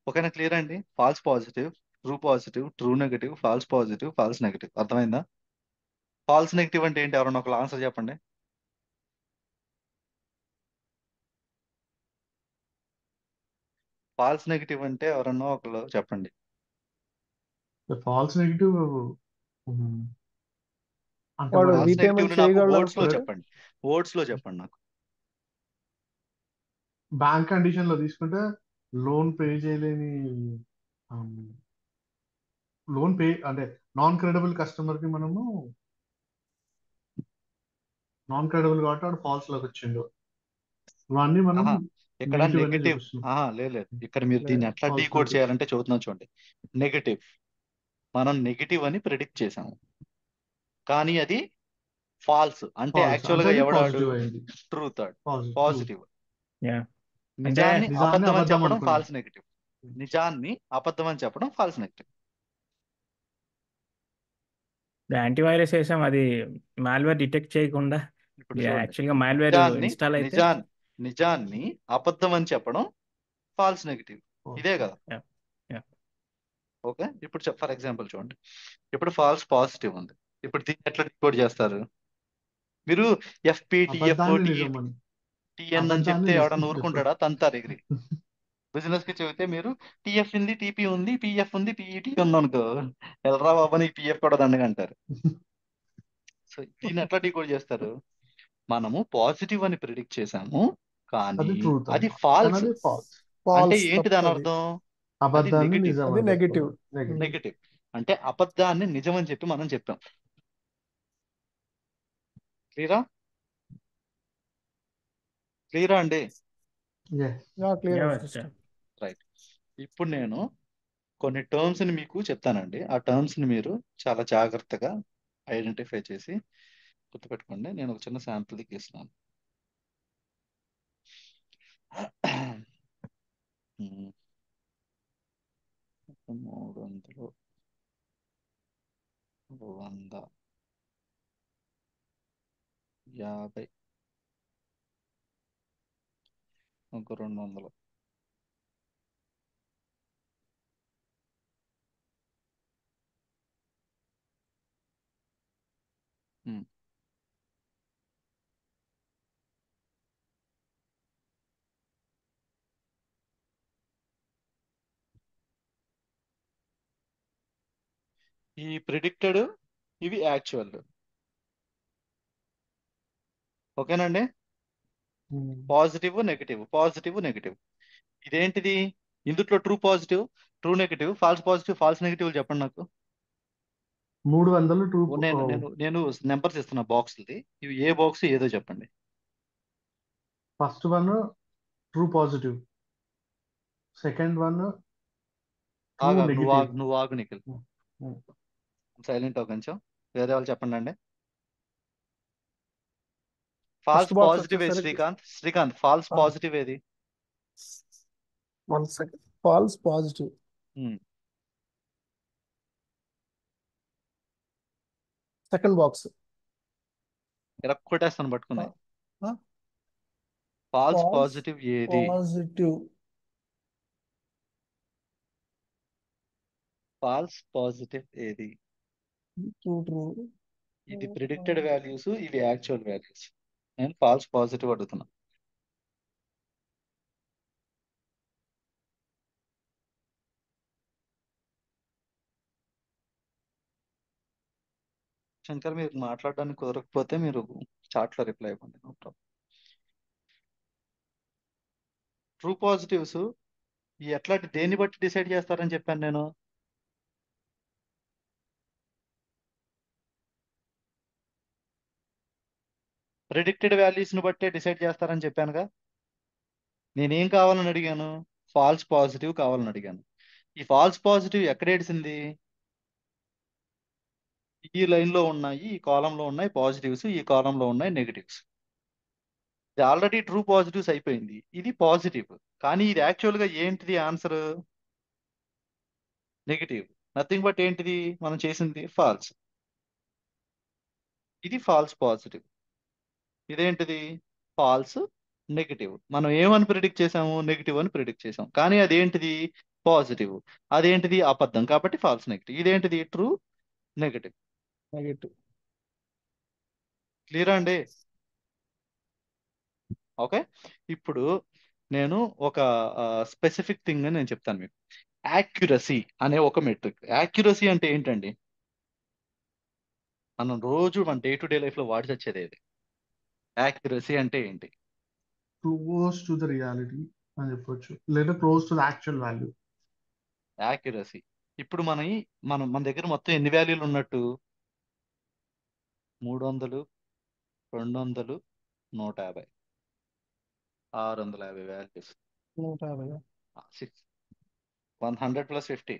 ఓకేనా? క్లియర్ అండి. False positive, true negative, false positive, false negative. అర్థమైందా? ఫాల్స్ నెగటివ్ అంటే ఏంటి? ఎవరన్నా ఒక ఆన్సర్ చెప్పండి. ఫాల్స్ నెగటివ్ అంటే ఎవరన్నా ఒకళ్ళు చెప్పండి. ఫాల్స్ నెగిటివ్ అంటే వాడు మనం ఫాల్స్ రీపేమెంట్ నెగటివ్ నాకు చేయగలడు వర్డ్స్ లో అనుకుంటే చెప్పండి, వర్డ్స్ లో చెప్పండి నాకు. బ్యాంక్ కండిషన్ లో తీసుకుంటే లోన్ పే చేయలేని లోన్ పే అంటే నాన్ క్రెడిబుల్ కస్టమర్ కి మనము నాన్ క్రెడిబుల్ కాబట్టి వాడు ఫాల్స్ లోకి వచ్చిండు, ఇవన్నీ మనం ఆహా, ఇక్కడ నెగిటివ్ అనే నెగటివ్. చూపిస్తున్నాం. లేదు, ఇక్కడ మీరు దీన్ని ఎట్లా ఫాల్స్ డీకోడ్ నెగిటివ్ చేయాలంటే చూద్దాం చూడండి. నెగటివ్, మనం నెగటివ్ అని ప్రిడిక్ట్ చేసాము, కానీ అది ఫాల్స్ అంటే ఫాల్స్ యాక్చువల్ అంటే గా అది ఎవడాడు? పాజిటివ్ అయింది. Truth, true positive. యా అంటే నిజాన్ని నిజాన్ని అబద్ధం అని అబద్ధం చెప్పడం అనుకున్నాం. ఫాల్స్ నెగటివ్, నిజాన్ని అబద్ధం అని చెప్పడం ఫాల్స్ నెగటివ్. యాంటీవైరస్ వేసాం, అది మాల్వేర్ డిటెక్ట్ చేయకుండా ఇప్పుడు చూడండి, యాక్చువల్గా మాల్వేర్ నిజాన్ని ఇన్స్టాల్ అయితే. నిజాన్ని నిజాన్ని అబద్ధం అని చెప్పడం ఫాల్స్ నెగటివ్. ఇదే కదా? Yeah yeah okay. ఇప్పుడు ఫర్ ఎగ్జాంపుల్ చూడండి, ఇప్పుడు ఫాల్స్ పాజిటివ్ ఉంది. ఇప్పుడు దీన్ని ఎట్లా డికోడ్ చేస్తారు మీరు? ఎఫ్పి, టిఎఫ్, అబద్ధాన్ని టిఈ, నిజమని టిఎన్ అని అబద్ధాన్ని చెప్తే ఎవడన్నా నిజమని చెప్పారు. ఊరుకుంటాడా? తంతారు ఎగిరి. బిజినెస్ కి చెబితే మీరు టిఎఫ్ ఉంది, టిపి ఉంది, పిఎఫ్ ఉంది, పిఈటి ఉంది అనుకో, ఎల్రా బాబా నీ పిఎఫ్ కూడా దండగా అంటారు. సో దీన్ని ఎట్లా డికోడ్ చేస్తారు? మనము పాజిటివ్ అని ప్రిడిక్ట్ చేసాము, కానీ అది ట్రూత్ అది అన్నమాట, కానీ ఫాల్స్. అది ఫాల్స్. అంటే ఫాల్స్ ఏంటి దాని తప్పది అర్థం? అది అబద్ధాన్ని నెగటివ్. నిజం అది అని నెగిటివ్ చెప్తున్నాం. నెగిటివ్. నెగటివ్ అంటే అబద్ధాన్ని నిజం అని చెప్పి మనం చెప్పాం. క్లియరా? క్లియరా అండి? Clear yeah right. ఇప్పుడు నేను కొన్ని టర్మ్స్ ని మీకు చెప్తానండి, ఆ టర్మ్స్ ని మీరు చాలా జాగ్రత్తగా ఐడెంటిఫై చేసి గుర్తుపెట్టుకోండి. నేను ఒక చిన్న శాంపుల్ ఇస్తున్నాను. 300, 100, 50, ఒక 200. ఉమ్. ఈ ప్రిడిక్టెడ్, ఇవి యాక్చువల్. ఓకేనండి? Positive negative, positive negative. ఇదేంటిది? ఇందులో true positive, true negative, false positive, false negative చెప్పండి నాకు. 300 ట్రూ. నేను నేను నేను నెంబర్స్ ఇస్తున్నా బాక్స్ది, ఇవి ఏ బాక్స్ ఏదో చెప్పండి. First one true positive, second one true ఆగా, నెగిటివ్. నువ్వు ఆగు నిఖిల్, సైలెంట్ ఒక కొంచెం. వేరే వాళ్ళు చెప్పండి అండి. ఫాల్స్ ఫస్ట్ బాక్స్ పాజిటివ్ ఏది? వచ్చేసరికి శ్రీకాంత్ ఫాల్స్ పాజిటివ్ ఏది? 1 సెకండ్. ఫాల్స్ పాజిటివ్ ఉమ్. సెకండ్ బాక్స్ ఇలా కొట్టేస్తాను పట్టుకున్నాయి. ఫాల్స్ ఫాల్స్ పాజిటివ్ ఏది? పాజిటివ్ ఫాల్స్ పాజిటివ్ ఏది? ట్రూ ట్రూ ఇది ప్రిడిక్టెడ్ వాల్యూస్, ఇవి యాక్చువల్ వాల్యూస్. నేను ఫాల్స్ పాజిటివ్ అడుగుతున్నా. శంకర్, మీరు మాట్లాడడానికి కుదరకపోతే మీరు చాట్ లో రిప్లై ఇవ్వండి, నో ప్రాబ్లం. ట్రూ పాజిటివ్స్ దేన్ని బట్టి డిసైడ్ చేస్తారని చెప్పాను నేను? ప్రిడిక్టెడ్ వాల్యూస్ ని బట్టే డిసైడ్ చేస్తారని చెప్పానుగా. నేనేం కావాలని అడిగాను? ఫాల్స్ పాజిటివ్ కావాలని అడిగాను. ఈ ఫాల్స్ పాజిటివ్ ఎక్కడ ఏడిసింది? ఈ లైన్ లో ఉన్నాయి, ఈ కాలం లో ఉన్నాయి పాజిటివ్స్, ఈ కాలం లో ఉన్నాయి నెగటివ్స్. ఇది ఆల్రెడీ ట్రూ పాజిటివ్స్ అయిపోయింది, ఇది పాజిటివ్. కానీ ఇది యాక్చువల్ గా ఏంటిది? Answer negative. నథింగ్ బట్ ఏంటిది మనం చేసింది? ఫాల్స్. ఇది ఫాల్స్ పాజిటివ్. ఇదేంటిది? False negative. మనం ఏమని ప్రిడిక్ట్ చేసాము? నెగటివ్ అని ప్రిడిక్ట్ చేసాం. కానీ అదేంటిది? పాజిటివ్. అదేంటిది? అబద్ధం. కాబట్టి ఫాల్స్ నెగటివ్. ఇదేంటిది? True negative. నెగటివ్. క్లియరా అండి? ఓకే. ఇప్పుడు నేను ఒక స్పెసిఫిక్ థింగ్ అని నేను చెప్తాను మీకు. యాక్యురసీ అనే ఒక మెట్రిక్. యాక్యురసీ అంటే ఏంటండి? మనం రోజు మన డే టు డే లైఫ్ లో వాడి చచ్చేది ఏది? యాక్యురసీ అంటే ఏంటి? క్లోజ్ టు ద రియాలిటీ అని చెప్పొచ్చు, లేదా close to the actual value. Accuracy. ఇప్పుడు మన దగ్గర మొత్తం ఎన్ని వాల్యూలు ఉన్నట్టు? 300, 200, 150, 650 వాల్యూస్. 150. 100 + 50.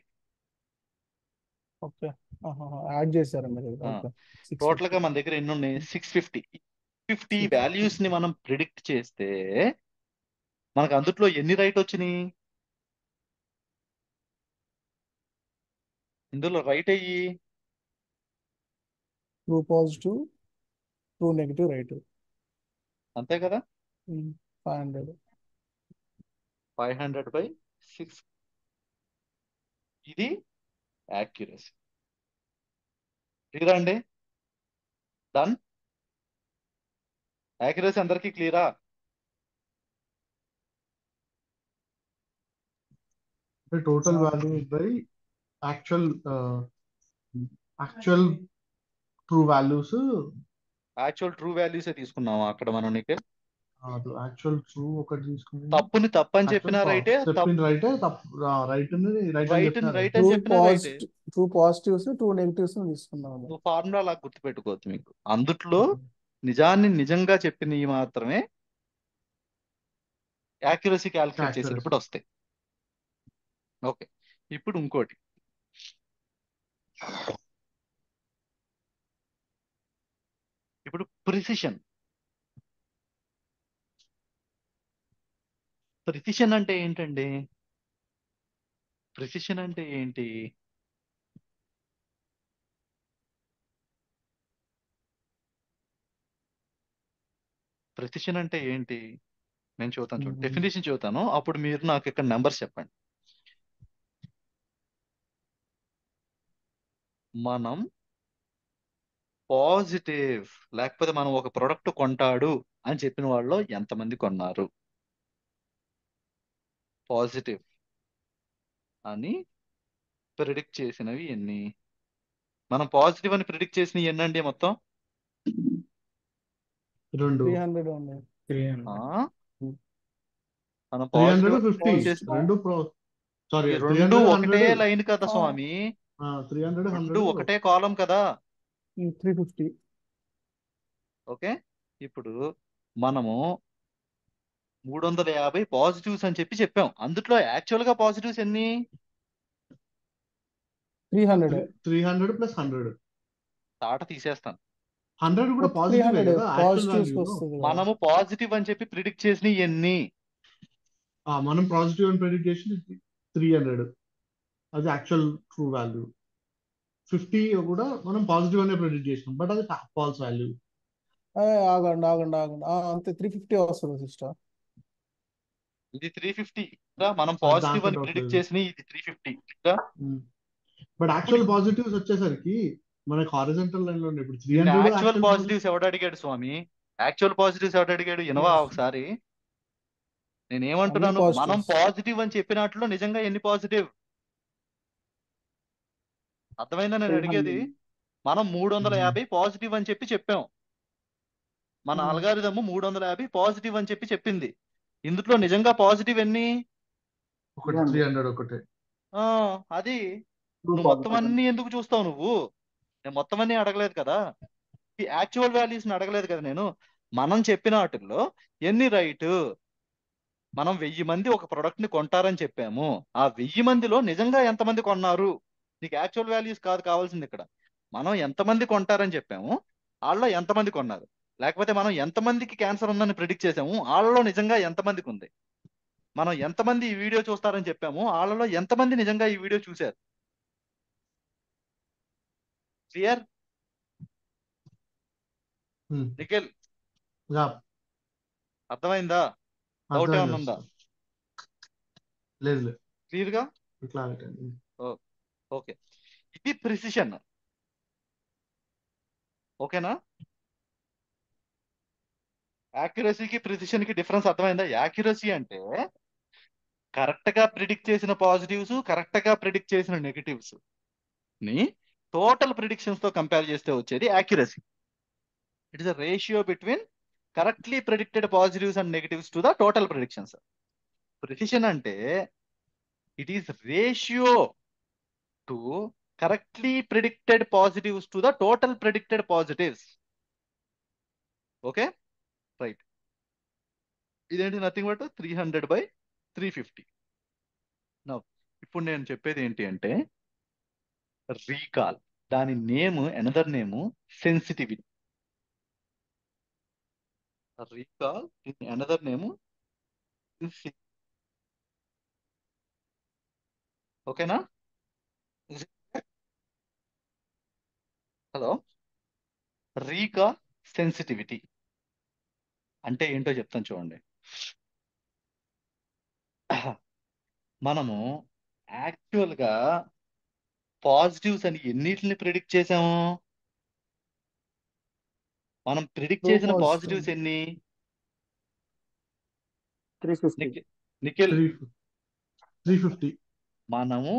ఓకే. యాడ్ చేశారా మీరు? ఓకే. టోటల్ గా 650. మన దగ్గర ఎన్ని ఉన్నాయి? 650. 50 650. వాల్యూస్ ని మనం ప్రిడిక్ట్ చేస్తే మనకు అందుట్లో ఎన్ని రైట్ వచ్చినాయి? ఇందులో రైట్ అయ్యి true positive, true negative, right. అంతే కదా. 500. 500/6. ఇది యాక్యురసీ. క్లియరా అండి? డన్. యాక్యురసీ అందరికీ క్లియరా? Total value by actual actual true values. Actual true values తీసుకున్నాము అక్కడ మనం. నీకు యాక్చువల్ ట్రూ ఒకటి తీసుకుని తప్పుని తప్పని చెప్పినా యాక్చువల్ రైటే, చెప్పింది రైటే, తప్పు రైట్ అని రైట్ అని చెప్పిన రైట్ ట్రూ అని చెప్పినా రైటే. ట్రూ పాజిటివ్స్, ట్రూ నెగిటివ్స్ తీసుకున్నాము. నువ్వు ఫార్ములా అలా గుర్తుపెట్టుకోవచ్చు. మీకు అందుట్లో నిజాన్ని నిజంగా చెప్పినవి మాత్రమే యాక్యురసీ క్యాలిక్యులేట్ యాక్యురసీ. చేసేటప్పుడు వస్తాయి. ఓకే. ఇప్పుడు ఇంకోటి. ఇప్పుడు ప్రిసిషన్. ప్రిసిషన్ అంటే ఏంటండి? ప్రిసిషన్ అంటే ఏంటి? ప్రిసిషన్ అంటే ఏంటి? నేను చెబుతాను చూడండి, డెఫినేషన్ చెబుతాను, అప్పుడు మీరు నాకు ఇక్కడ నెంబర్స్ చెప్పండి. మనం పాజిటివ్, లేకపోతే మనం ఒక ప్రొడక్ట్ కొంటాడు అని చెప్పిన వాళ్ళు ఎంతమంది కొన్నారు? పాజిటివ్ అని ప్రిడిక్ట్ చేసినవి ఎన్ని? మనం పాజిటివ్ అని ప్రిడిక్ట్ చేసినవి ఎన్నండి మొత్తం? 2, 300 ఉన్నాయి. 300. మనం 300, పాజిటివ్ 50. చేసిన రెండు సారీ, ఈ 300, రెండు ఒకటే 100. లైన్ కదా స్వామి. 300, రెండు 100. ఒకటే కాలం కదా. 350. ఓకే. ఇప్పుడు మనము 350 పాజిటివ్స్ అని చెప్పాం. అందులో యాక్చువల్ గా పాజిటివ్స్ ఎన్ని? 300. 300 + 100. తాట తీసేస్తాను. 100 కూడా పాజిటివ్ 300 కదా యాక్చువల్ పాజిటివ్స్ వాల్యూ. వస్తుంది కదా. మనము పాజిటివ్ అని చెప్పి ప్రిడిక్ట్ చేసిన ఎన్ని? మనం పాజిటివ్ అని ప్రెడిక్ట్ చేసి 300, అది యాక్చువల్ ట్రూ వాల్యూ. 50 కూడా మనం పాజిటివ్ అనే ప్రెడిక్ట్ చేసినాం, బట్ అది ఫాల్స్ వాల్యూ. ఆగండి ఆగండి ఆగండి, అంతే 350 వస్తుంది సిస్టర్. ఇది 350. మనం అది పాజిటివ్ దాంట్లో అని డౌట్ ప్రిడిక్ట్ లేదు. చేసిన ఇది 350. బట్ యాక్చువల్ పాజిటివ్స్ వచ్చేసరికి మనకి హారిజంటల్ లైన్ లో ఉన్నాయి. ఇప్పుడు యాక్చువల్ 300 యాక్చువల్ పాజిటివ్స్ ఎవడు అడిగాడు స్వామి? యాక్చువల్ పాజిటివ్స్ ఎవడు అడిగాడు? వినవా ఒకసారి? నేను అన్ని ఏమంటున్నాను? మనం పాజిటివ్స్. పాజిటివ్ అని చెప్పినట్లు నిజంగా ఎన్ని పాజిటివ్? అర్థమైందా నేను అడిగేది? మనం 350 పాజిటివ్ అని చెప్పాం. మన అల్గారిథం 350 పాజిటివ్ అని చెప్పింది. ఇందులో నిజంగా పాజిటివ్ ఎన్ని? ఒకటి 300. 300 ఒకటే. ఆ అది True నువ్వు మొత్తం positive. అన్ని ఎందుకు చూస్తావు నువ్వు? నేను మొత్తం అన్ని అడగలేదు కదా, ఈ యాక్చువల్ వాల్యూస్ ని అడగలేదు కదా నేను. మనం చెప్పిన వాటిల్లో ఎన్ని రైట్? మనం 1000 మంది ఒక ప్రొడక్ట్ ని కొంటారని చెప్పాము. ఆ 1000 మందిలో నిజంగా ఎంతమంది కొన్నారు? నీకు యాక్చువల్ వాల్యూస్ కాదు కావాల్సింది ఇక్కడ. మనం ఎంతమంది కొంటారని చెప్పాము, వాళ్ళలో ఎంతమంది కొన్నారు. లేకపోతే మనం ఎంతమందికి క్యాన్సర్ ఉందని ప్రిడిక్ట్ చేసాము, వాళ్ళలో నిజంగా ఎంతమందికి ఉంది. మనం ఎంతమంది ఈ వీడియో చూస్తారని చెప్పాము, వాళ్ళలో ఎంతమంది నిజంగా ఈ వీడియో చూశారు. క్లియర్ ఉమ్. నిఖిల్? యా, అర్థమైందా? డౌట్ ఏమన్నా అర్థమైంది ఉందా? సార్. లేదు లేదు, క్లియర్ గా? ఇట్లా ఓకే, ఇది ప్రిసిషన్. ఓకేనా? యాక్యురసీకి ప్రిసిషన్ కి డిఫరెన్స్ అర్థమైందా? యాక్యురసీ అంటే కరెక్ట్ గా ప్రిడిక్ట్ చేసిన పాజిటివ్స్, కరెక్ట్ గా ప్రిడిక్ట్ చేసిన నెగటివ్స్ ని టోటల్ ప్రిడిక్షన్స్ తో కంపేర్ చేస్తే వచ్చేది accuracy. It is a ratio between correctly predicted positives and negatives to the total predictions. Precision అంటే it is ratio to correctly predicted positives to the total predicted positives. Okay, right. ఇదేంటి? Nothing but 300/350. Now ఇప్పుడు నేను చెప్పేది ఏంటి అంటే recall. దాని name, another name sensitivity. Recall another name. ఓకేనా? Hello, recall sensitivity అంటే ఏంటో చెప్తాను చూడండి. మనము యాక్చువల్ గా పాజిటివ్స్ అని ఎన్నిటిని ప్రిడిక్ట్ చేసాము? మనం ప్రిడిక్ట్ True చేసిన positive. పాజిటివ్స్ ఎన్ని? 350. నిఖిల్, 350. మనము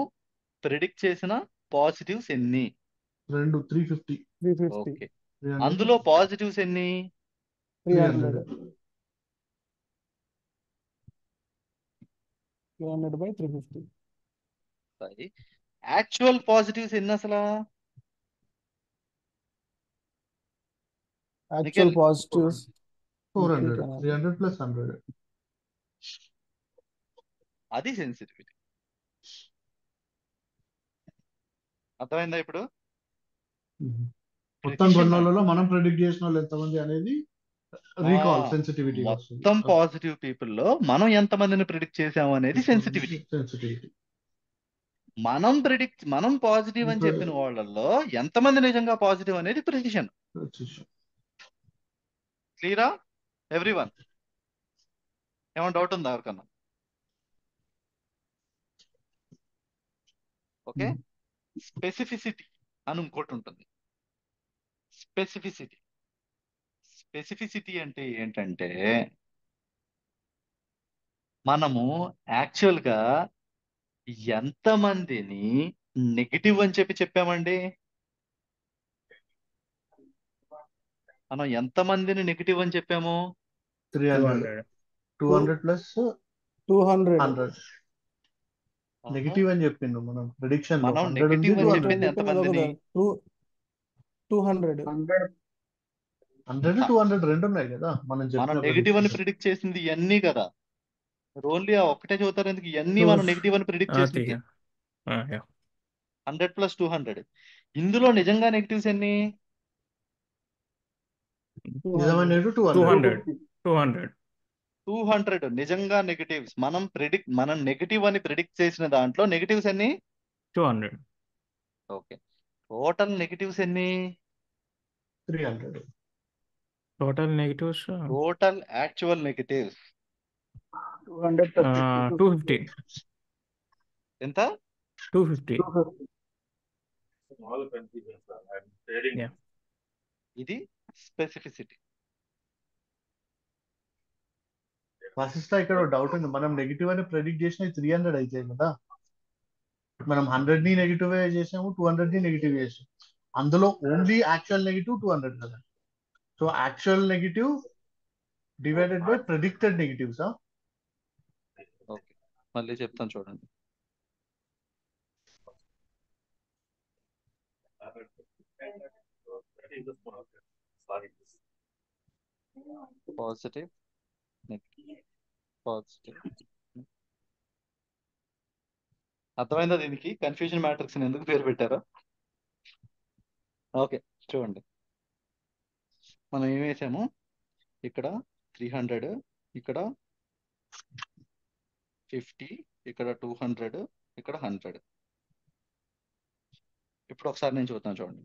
ప్రిడిక్ట్ చేసిన పాజిటివ్స్ ఎన్ని? 350. 350. ఓకే, 300. అందులో పాజిటివ్స్ ఎన్ని? 300. 300/350. యాక్చువల్ పాజిటివ్స్ ఎన్ని అసలు? Actual Nikhil, positives. 400. Okay, 300 + 100. అది సెన్సిటివిటీ. అర్థమైందా ఇప్పుడు? మొత్తం Precision కొన్నోళ్ళలో మనం ప్రెడిక్ట్ చేసిన వాళ్ళు ఎంతమంది అనేది రీకాల్ సెన్సిటివిటీ వస్తుంది. మొత్తం పాజిటివ్ పీపుల్ లో మనం ఎంతమందిని ప్రిడిక్ట్ చేసాము అనేది సెన్సిటివిటీ. సెన్సిటివిటీ. మనం పాజిటివ్ అని చెప్పిన వాళ్ళల్లో ఎంతమంది నిజంగా పాజిటివ్ అనేది ప్రిసిషన్. క్లియరా ఎవ్రీవన్? ఏమైనా డౌట్ ఉందా ఎవరికన్నా? ఓకే, స్పెసిఫిసిటీ అని ఇంకోటి ఉంటుంది. స్పెసిఫిసిటీ అంటే ఏంటంటే మనము యాక్చువల్ గా ఎంతమందిని నెగిటివ్ అని చెప్పామండి? మనం ఎంతమందిని నెగిటివ్ అని చెప్పాము? 300. 200 + 200. 100. నెగిటివ్ అని చెప్పిండు మనం ప్రిడిక్షన్ లో. మనం 100 నెగిటివ్ ఉంది, అని 200. చెప్పింది ఎంతమందిని? 200. 100, 200 రెండు ఉన్నాయి కదా మనం మనం చెప్పిన నెగిటివ్ అని prediction. ప్రిడిక్ట్ చేసింది ఇవన్నీ కదా. ఓన్లీ ఆ ఒక్కటే చదువుతారు ఎందుకు? ఇవన్నీ Two- మనం నెగిటివ్ అని ప్రిడిక్ట్ చేసింది. 100 + 200. ఇందులో నిజంగా నెగిటివ్స్ ఎన్ని? నిజమైన 200. 200 నిజంగా నెగిటివ్స్. మనం నెగిటివ్ అని ప్రిడిక్ట్ చేసిన దాంట్లో నెగిటివ్స్ ఎన్ని? 200. ఓకే, టోటల్ నెగిటివ్స్ ఎన్ని? 300. Total negatives total actual negatives 200 + 250. ఎంత? 250. 250. Yeah. ఇది స్పెసిఫిసిటీ. వశిష్ట, ఇక్కడ డౌట్ ఉంది. మనం నెగిటివ్ అని ప్రెడిక్ట్ చేసిన 300 అయితే కదా, మనం 100 ని నెగిటివ్ చేసాము, 200 ని నెగిటివ్ చేసాము. అందులో ఓన్లీ యాక్చువల్ నెగిటివ్ 200 కదా. So actual negative divided by predicted negatives. Okay, మళ్ళీ చెప్తాను చూడండి. Positive, negative, positive. అర్థమైందా దీనికి కన్ఫ్యూజన్ మ్యాట్రిక్స్ ఎందుకు పేరు పెట్టారో? ఓకే, చూడండి. మనం ఏం వేసాము, ఇక్కడ 300, ఇక్కడ 50, ఇక్కడ 200, ఇక్కడ 100. ఇప్పుడు ఒకసారి నేను చూద్దాం చూడండి.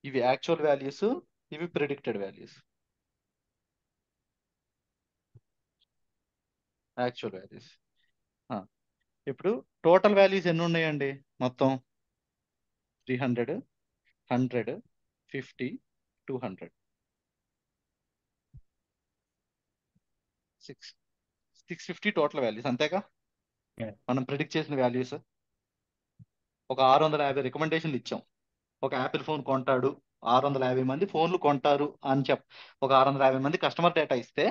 ఇవి యాక్చువల్ వాల్యూస్, ఇవి ప్రిడిక్టెడ్ వాల్యూస్. Actual values. ఇప్పుడు టోటల్ వాల్యూస్ ఎన్ని ఉన్నాయండి మొత్తం? 300, 100, 50, 200. 650 టోటల్ వాల్యూస్, అంతేగా? Yeah. మనం ప్రిడిక్ట్ చేసిన వాల్యూస్. ఒక 650 రికమెండేషన్లు ఇచ్చాం. ఒక యాపిల్ ఫోన్ కొంటాడు, 650 మంది ఫోన్లు కొంటారు అని ఒక 650 మంది కస్టమర్ డేటా ఇస్తే,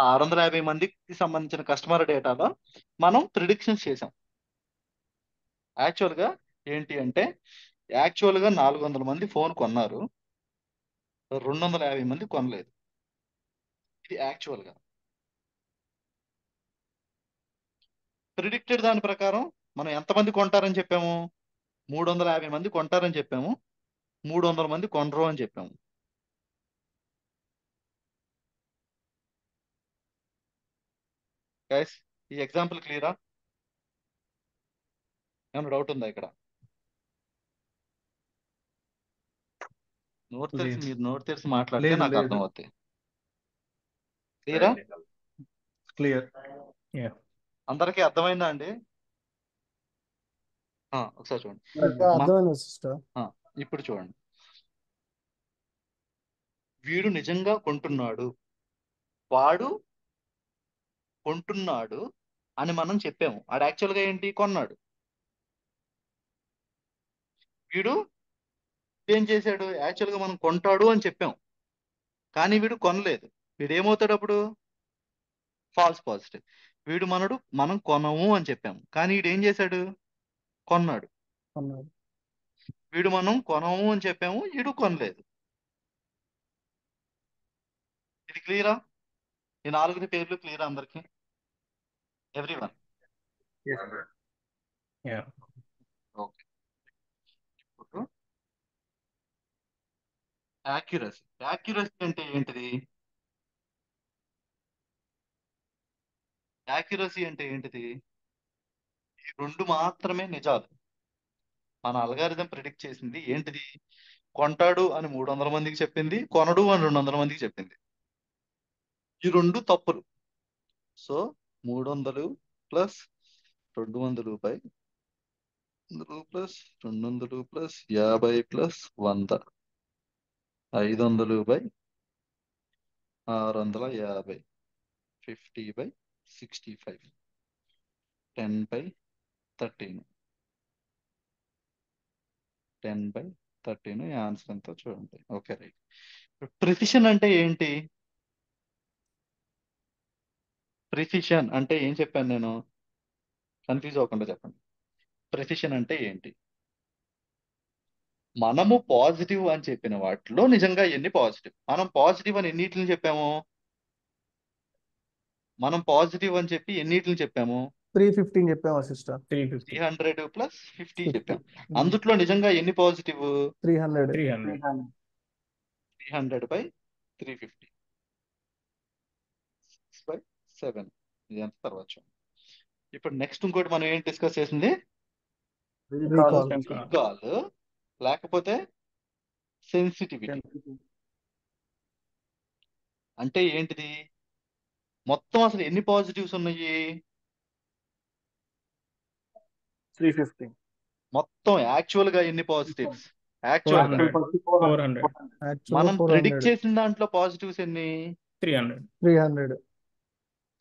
ఆ 650 మందికి సంబంధించిన కస్టమర్ డేటాలో మనం ప్రిడిక్షన్స్ చేసాం. యాక్చువల్గా ఏంటి అంటే, యాక్చువల్గా 400 మంది ఫోన్ కొన్నారు, 250 మంది కొనలేదు. ఇది యాక్చువల్గా. ప్రిడిక్టెడ్ దాని ప్రకారం మనం ఎంతమంది కొంటారని చెప్పాము? 350 మంది కొంటారని చెప్పాము, 300 మంది కొనరు అని చెప్పాము. గైస్, ఈ ఎగ్జాంపుల్ క్లియరా? ఏమైనా డౌట్ ఉందా ఇక్కడ? మీరు నోట్ తెరిచి మాట్లాడితే లేదు, నాకు లేదు. అర్థం అవుతాయి. క్లియరా? క్లియర్. Yeah. అందరికీ అర్థమైందా అండి? ఒకసారి చూడండి. అర్థమైంది సిస్టర్. ఇప్పుడు చూడండి, వీడు నిజంగా కొంటున్నాడు, వాడు కొంటున్నాడు అని మనం చెప్పాము. వాడు యాక్చువల్గా ఏంటి? కొన్నాడు. వీడు ఏం చేశాడు? యాక్చువల్గా మనం కొంటాడు అని చెప్పాం, కానీ వీడు కొనలేదు. వీడు ఏమవుతాడు అప్పుడు? Falls positive. వీడు మనం కొనము అని చెప్పాము, కానీ వీడు ఏం చేశాడు? కొన్నాడు. అన్నాడు. వీడు మనం కొనము అని చెప్పాము, వీడు కొనలేదు. ఇది క్లియరా? ఈ 4 పేర్లు క్లియరా అందరికి? ఎవ్రీవన్? Yeah. ఓకే. ఇప్పుడు యాక్యురసీ. యాక్యురసీ అంటే ఏంటిది? యాక్యురసీ అంటే ఏంటిది? ఈ 2 మాత్రమే నిజాలు. మన అల్గారిథం ప్రిడిక్ట్ చేసింది ఏంటిది? కొంటాడు అని 300 మందికి చెప్పింది, కొనడు అని 200 మందికి చెప్పింది. ఈ 2 తప్పులు. So 300 plus 200 by 100 plus 200 plus 50 plus 100, 500 by 650, 50 by 65, 10 by 13, 10 by 13. ఈ ఆన్సర్ ఎంతో చూడండి. Okay, right. ప్రిసిషన్ అంటే ఏంటి? ప్రిసిషన్ అంటే ఏం చెప్పాను నేను? కన్ఫ్యూజ్ అవ్వకుండా చెప్పండి. ప్రిసిషన్ అంటే ఏంటి? మనము పాజిటివ్ అని చెప్పిన వాటిలో నిజంగా ఎన్ని పాజిటివ్? మనం పాజిటివ్ అని ఎన్నిటిని చెప్పాము? మనం పాజిటివ్ అని చెప్పి ఎన్నిటిని చెప్పాము? 315 చెప్పాము సిస్టర్. 350. 300 ప్లస్ 50 50. చెప్పాం. అందుట్లో నిజంగా ఎన్ని పాజిటివ్? 300. 300. 300 by 350, 6 by 7. ఇది ఎంత తర్వాత చూడండి. ఇప్పుడు నెక్స్ట్ ఇంకోటి మనం ఏం డిస్కస్ చేసింది? Recall. రీకాల్ లేకపోతే సెన్సిటివిటీ. అంటే ఏంటిది? మొత్తం అసలు ఎన్ని పాజిటివ్స్ ఉన్నాయి? 350. మొత్తం యాక్చువల్ గా ఎన్ని పాజిటివ్స్? యాక్చువల్ గా 400. Actually మనం 400. ప్రిడిక్ట్ చేసిన దాంట్లో పాజిటివ్స్ ఎన్ని? 300. 300.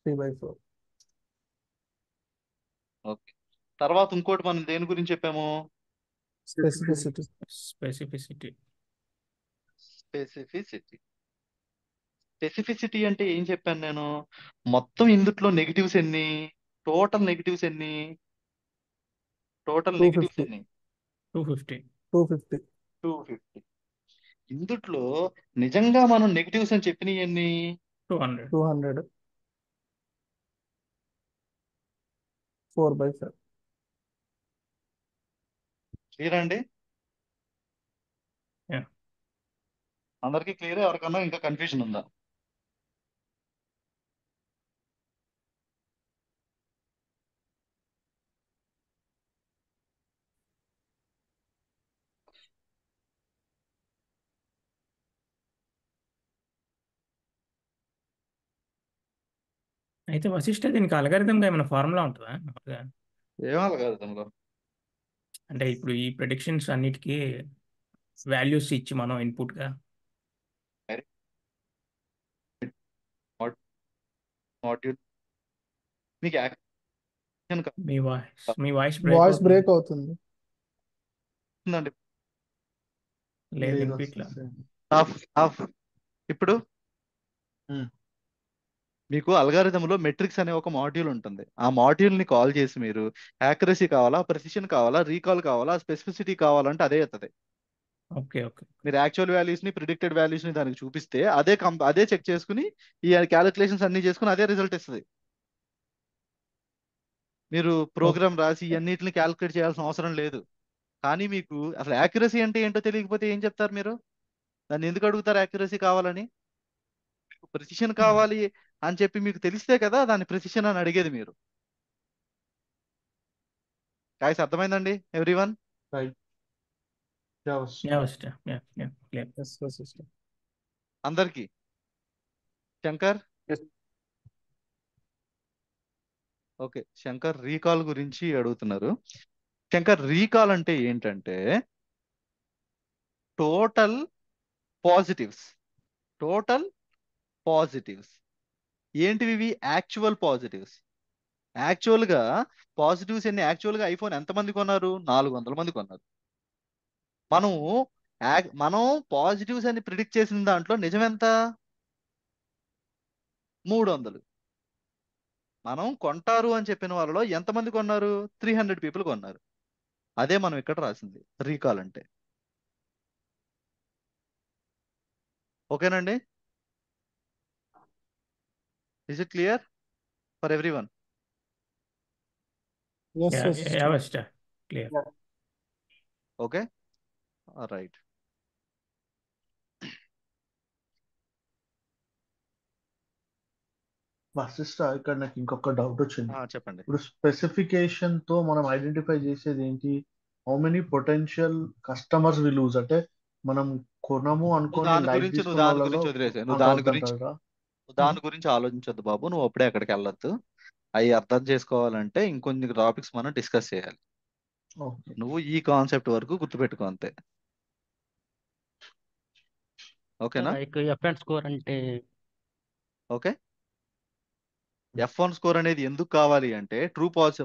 3/4. ఓకే. తర్వాత ఇంకోటి మనం దేని గురించి చెప్పాము? Specificity. స్పెసిఫిసిటీ. స్పెసిఫిసిటీ. స్పెసిఫిసిటీ అంటే ఏం చెప్పాను నేను? మొత్తం ఇందుట్లో నెగిటివ్స్ ఎన్ని? టోటల్ నెగిటివ్స్ ఎన్ని? Total negatives 250. ఎన్ని? 250. 250. 250. ఇందుట్లో నిజంగా మనం నెగిటివ్స్ అని చెప్పినవి ఎన్ని? 200. 200. 4/5. క్లియర్ అండి? Yeah. అందరికీ క్లియర్? ఎవరికన్నా ఇంకా కన్ఫ్యూజన్ ఉందా? అయితే వశిష్ట దీనికి అల్గారిథంగా ఏమైనా ఫార్ములా ఉంటుందా మామూలుగా? ఏమాలి కాదు దానిలో. అంటే ఇప్పుడు ఈ ప్రెడిక్షన్స్ అన్నిటికీ వాల్యూస్ ఇచ్చి మనం ఇన్పుట్గా మాడ్యూల్ మీకు యాక్షన్ మీ వాయిస్ బ్రేక్ వాయిస్ అవుతుంది. బ్రేక్ అవుతుంది. కావాలండి. లేదు లేదు వినిపిట్లా. వస్తుంది. Of of. ఇప్పుడు ఉమ్. మీకు అల్గారిథంలో మెట్రిక్స్ అనే ఒక మాడ్యూల్ ఉంటుంది. ఆ మాడ్యూల్ ని కాల్ చేసి మీరు యాక్యురసీ కావాలా, ప్రెసిషన్ కావాలా, రీకాల్ కావాలా, స్పెసిఫిసిటీ కావాలంటే అదే అవుతుంది. ఓకే. మీరు యాక్చువల్ వాల్యూస్ ని, ప్రిడిక్టెడ్ వాల్యూస్ ని దానికి చూపిస్తే అదే చెక్ చేసుకుని ఈ క్యాలిక్యులేషన్స్ అన్ని చేసుకుని అదే రిజల్ట్ ఇస్తుంది. మీరు ప్రోగ్రామ్ రాసి అన్నిటిని క్యాలిక్యులేట్ చేయాల్సిన అవసరం లేదు. కానీ మీకు అసలు యాక్యురసీ అంటే ఏంటో తెలియకపోతే ఏం చెప్తారు మీరు? దాన్ని ఎందుకు అడుగుతారు యాక్యురసీ కావాలని? ప్రెసిషన్ కావాలి అని చెప్పి మీకు తెలిస్తే కదా దాన్ని ప్రెసిషన్ అని అడిగేది మీరు. గాయ్స్ అర్థమైందండి everyone? Right. Clear. Yes, Vasishtha. అందరికి Shankar? Yes. Okay, Shankar recall గురించి అడుగుతున్నారు. శంకర్ రీకాల్ అంటే ఏంటంటే టోటల్ పాజిటివ్స్. టోటల్ పాజిటివ్స్ ఏంటివి? ఇవి యాక్చువల్ పాజిటివ్స్. యాక్చువల్ గా పాజిటివ్స్ ఎన్ని? యాక్చువల్ గా ఐఫోన్ ఎంతమంది కొన్నారు? 400 మంది కొన్నారు. మనం పాజిటివ్స్ అని ప్రిడిక్ట్ చేసిన దాంట్లో నిజం ఎంత? 300. మనం కొంటారు అని చెప్పిన వాళ్ళలో ఎంతమంది కొన్నారు? 300 పీపుల్ కొన్నారు. అదే మనం ఇక్కడ రాసింది రీకాల్ అంటే. ఓకేనండి? Is it clear for everyone? Yes, Vasishtha. Vasishtha clear. Okay, right. Vasishtha, ఇక్కడ నాకు ఇంకొక డౌట్ వచ్చింది. చెప్పండి. ఇప్పుడు స్పెసిఫికేషన్ తో మనం ఐడెంటిఫై చేసేది ఏంటి? How many potential customers we lose? అంటే మనం కొనము అనుకొని దాని లైట్ గురించి నువ్వు తీసుకున్న దాని వాళ్ళలో గురించి వదిలేసావు. నువ్వు అంత దాని అవుద్ది గురించి అంటారా? దాని గురించి ఆలోచించొద్దు బాబు. నువ్వు అప్పుడే అక్కడికి వెళ్ళొద్దు. అవి అర్థం చేసుకోవాలంటే ఇంకొన్ని టాపిక్స్ మనం డిస్కస్ చేయాలి. ఓకే. నువ్వు ఈ కాన్సెప్ట్ వరకు గుర్తుపెట్టుకో అంతే. ఓకేనా? లైక్ F and score అంటే ఓకే. F1 స్కోర్ అనేది ఎందుకు కావాలి అంటే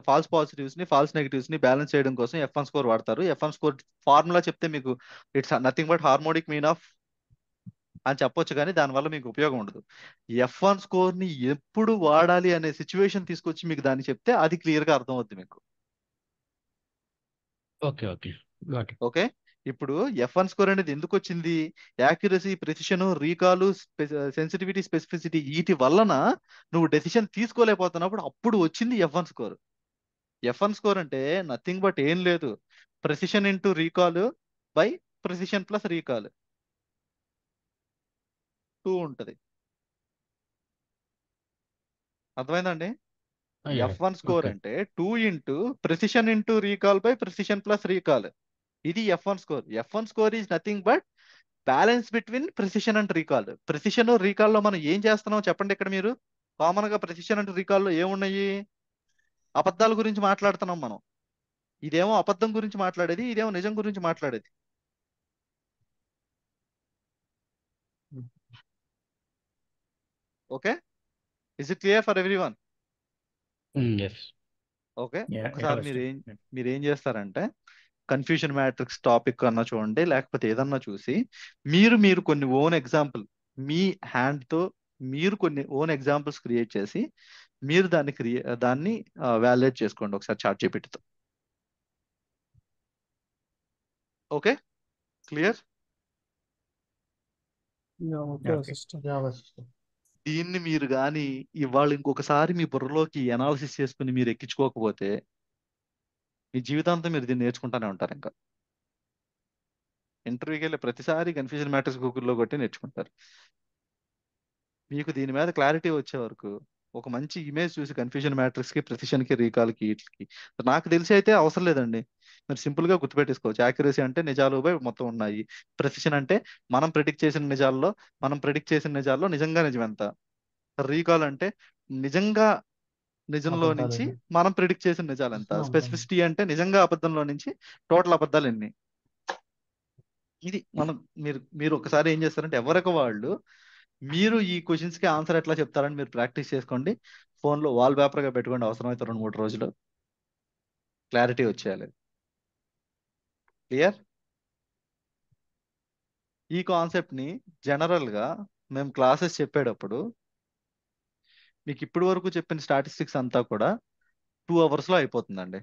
ఫాల్స్ పాజిటివ్స్ ని, ఫాల్స్ నెగిటివ్స్ ని బ్యాలెన్స్ చేయడం కోసం F1 స్కోర్ వాడతారు. F1 స్కోర్ ఫార్ములా చెప్తే మీకు it's nothing but harmonic mean of అని చెప్పొచ్చు, కానీ దానివల్ల మీకు ఉపయోగం ఉండదు. F1 స్కోర్ ని ఎప్పుడు వాడాలి అనే సిచ్యువేషన్ తీసుకొచ్చి మీకు దాన్ని చెప్తే అది క్లియర్ గా అర్థం అవుద్ది మీకు. Okay got it. ఓకే. ఇప్పుడు F1 స్కోర్ అనేది ఎందుకు వచ్చింది? యాక్యురసీ, ప్రెసిషన్, రీకాలు, సెన్సిటివిటీ, స్పెసిఫిసిటీ వీటి వలన నువ్వు డెసిషన్ తీసుకోలేకపోతున్నప్పుడు అప్పుడు వచ్చింది F1 స్కోర్. F1 స్కోర్ అంటే నథింగ్ బట్ ఏం లేదు, precision into recall by precision plus recall 2 ఉంటది. అర్థమైందండి? F1 స్కోర్ ఓకే అంటే 2 into precision into recall by precision plus recall. ఇది F1 score. F1 score is nothing but balance between precision and recall. Precision recall లో మనం ఏం చేస్తున్నాం చెప్పండి? ఇక్కడ మీరు కామన్ గా ప్రెసిషన్ అండ్ రీకాల్ లో ఏమున్నాయి? అబద్ధాల గురించి మాట్లాడుతున్నాం మనం. ఇదేమో అబద్ధం గురించి మాట్లాడేది, ఇదేమో నిజం గురించి మాట్లాడేది. Okay, is it clear for everyone? Yes okay. Yeah, ఒకసారి వశిష్ట. మీరు ఏం చేస్తారంటే కన్ఫ్యూజన్ మ్యాట్రిక్స్ టాపిక్ అన్నా చూడండి, లేకపోతే ఏదన్నా చూసి మీరు కొన్ని ఓన్ ఎగ్జాంపుల్ మీ హ్యాండ్ తో మీరు కొన్ని ఓన్ ఎగ్జాంపుల్స్ క్రియేట్ చేసి మీరు దాన్ని వ్యాలిడేట్ చేసుకోండి ఒకసారి చాట్ జీపీటీతో. Okay, clear? Okay okay Vashishtha. Java system. దీన్ని మీరు కానీ ఇవాళ ఇంకొకసారి మీ బుర్రలోకి అనాలిసిస్ చేసుకుని మీరు ఎక్కించుకోకపోతే మీ జీవితాంతం మీరు దీన్ని నేర్చుకుంటానే ఉంటారు. ఇంకా ఇంటర్వ్యూకి వెళ్ళే ప్రతిసారి కన్ఫ్యూజన్ మ్యాట్రిక్స్ గూగుల్లో కొట్టి నేర్చుకుంటారు. మీకు దీని మీద క్లారిటీ వచ్చే వరకు ఒక మంచి ఇమేజ్ చూసి కన్ఫ్యూజన్ మ్యాట్రిక్స్ కి, ప్రెసిషన్ కి, రీకాల్ కి, వీటికి నాకు తెలిసి అయితే అవసరం లేదండి. మీరు సింపుల్ గా గుర్తుపెట్టేసుకోవచ్చు. యాక్యురసీ అంటే నిజాలు బై మొత్తం ఉన్నాయి. ప్రెసిషన్ అంటే మనం ప్రిడిక్ట్ చేసిన నిజాల్లో నిజంగా నిజం ఎంత. రీకాల్ అంటే నిజంగా నిజంలో నుంచి అబద్ధాలు మనం ప్రిడిక్ట్ చేసిన నిజాలు ఎంత. ఎన్ని. స్పెసిఫిసిటీ అంటే నిజంగా అబద్ధంలో నుంచి టోటల్ అబద్ధాలు ఎన్ని. ఇది మనం మీరు ఒకసారి ఏం చేస్తారంటే ఎవరికి వాళ్ళు మీరు ఈ క్వశ్చన్స్ కి ఆన్సర్ ఎట్లా చెప్తారని మీరు ప్రాక్టీస్ చేసుకోండి. ఫోన్ లో వాల్ పేపర్ గా పెట్టుకోండి. అవసరమైతే 2-3 రోజులు క్లారిటీ వచ్చేయాలి. క్లియర్? ఈ కాన్సెప్ట్ ని జనరల్ గా మేము క్లాసెస్ చెప్పేటప్పుడు మీకు ఇప్పటి వరకు చెప్పిన స్టాటిస్టిక్స్ అంతా కూడా 2 hours లో అయిపోతుందండి.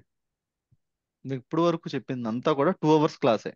మీకు ఇప్పుడు వరకు చెప్పింది అంతా కూడా 2 hours క్లాసే.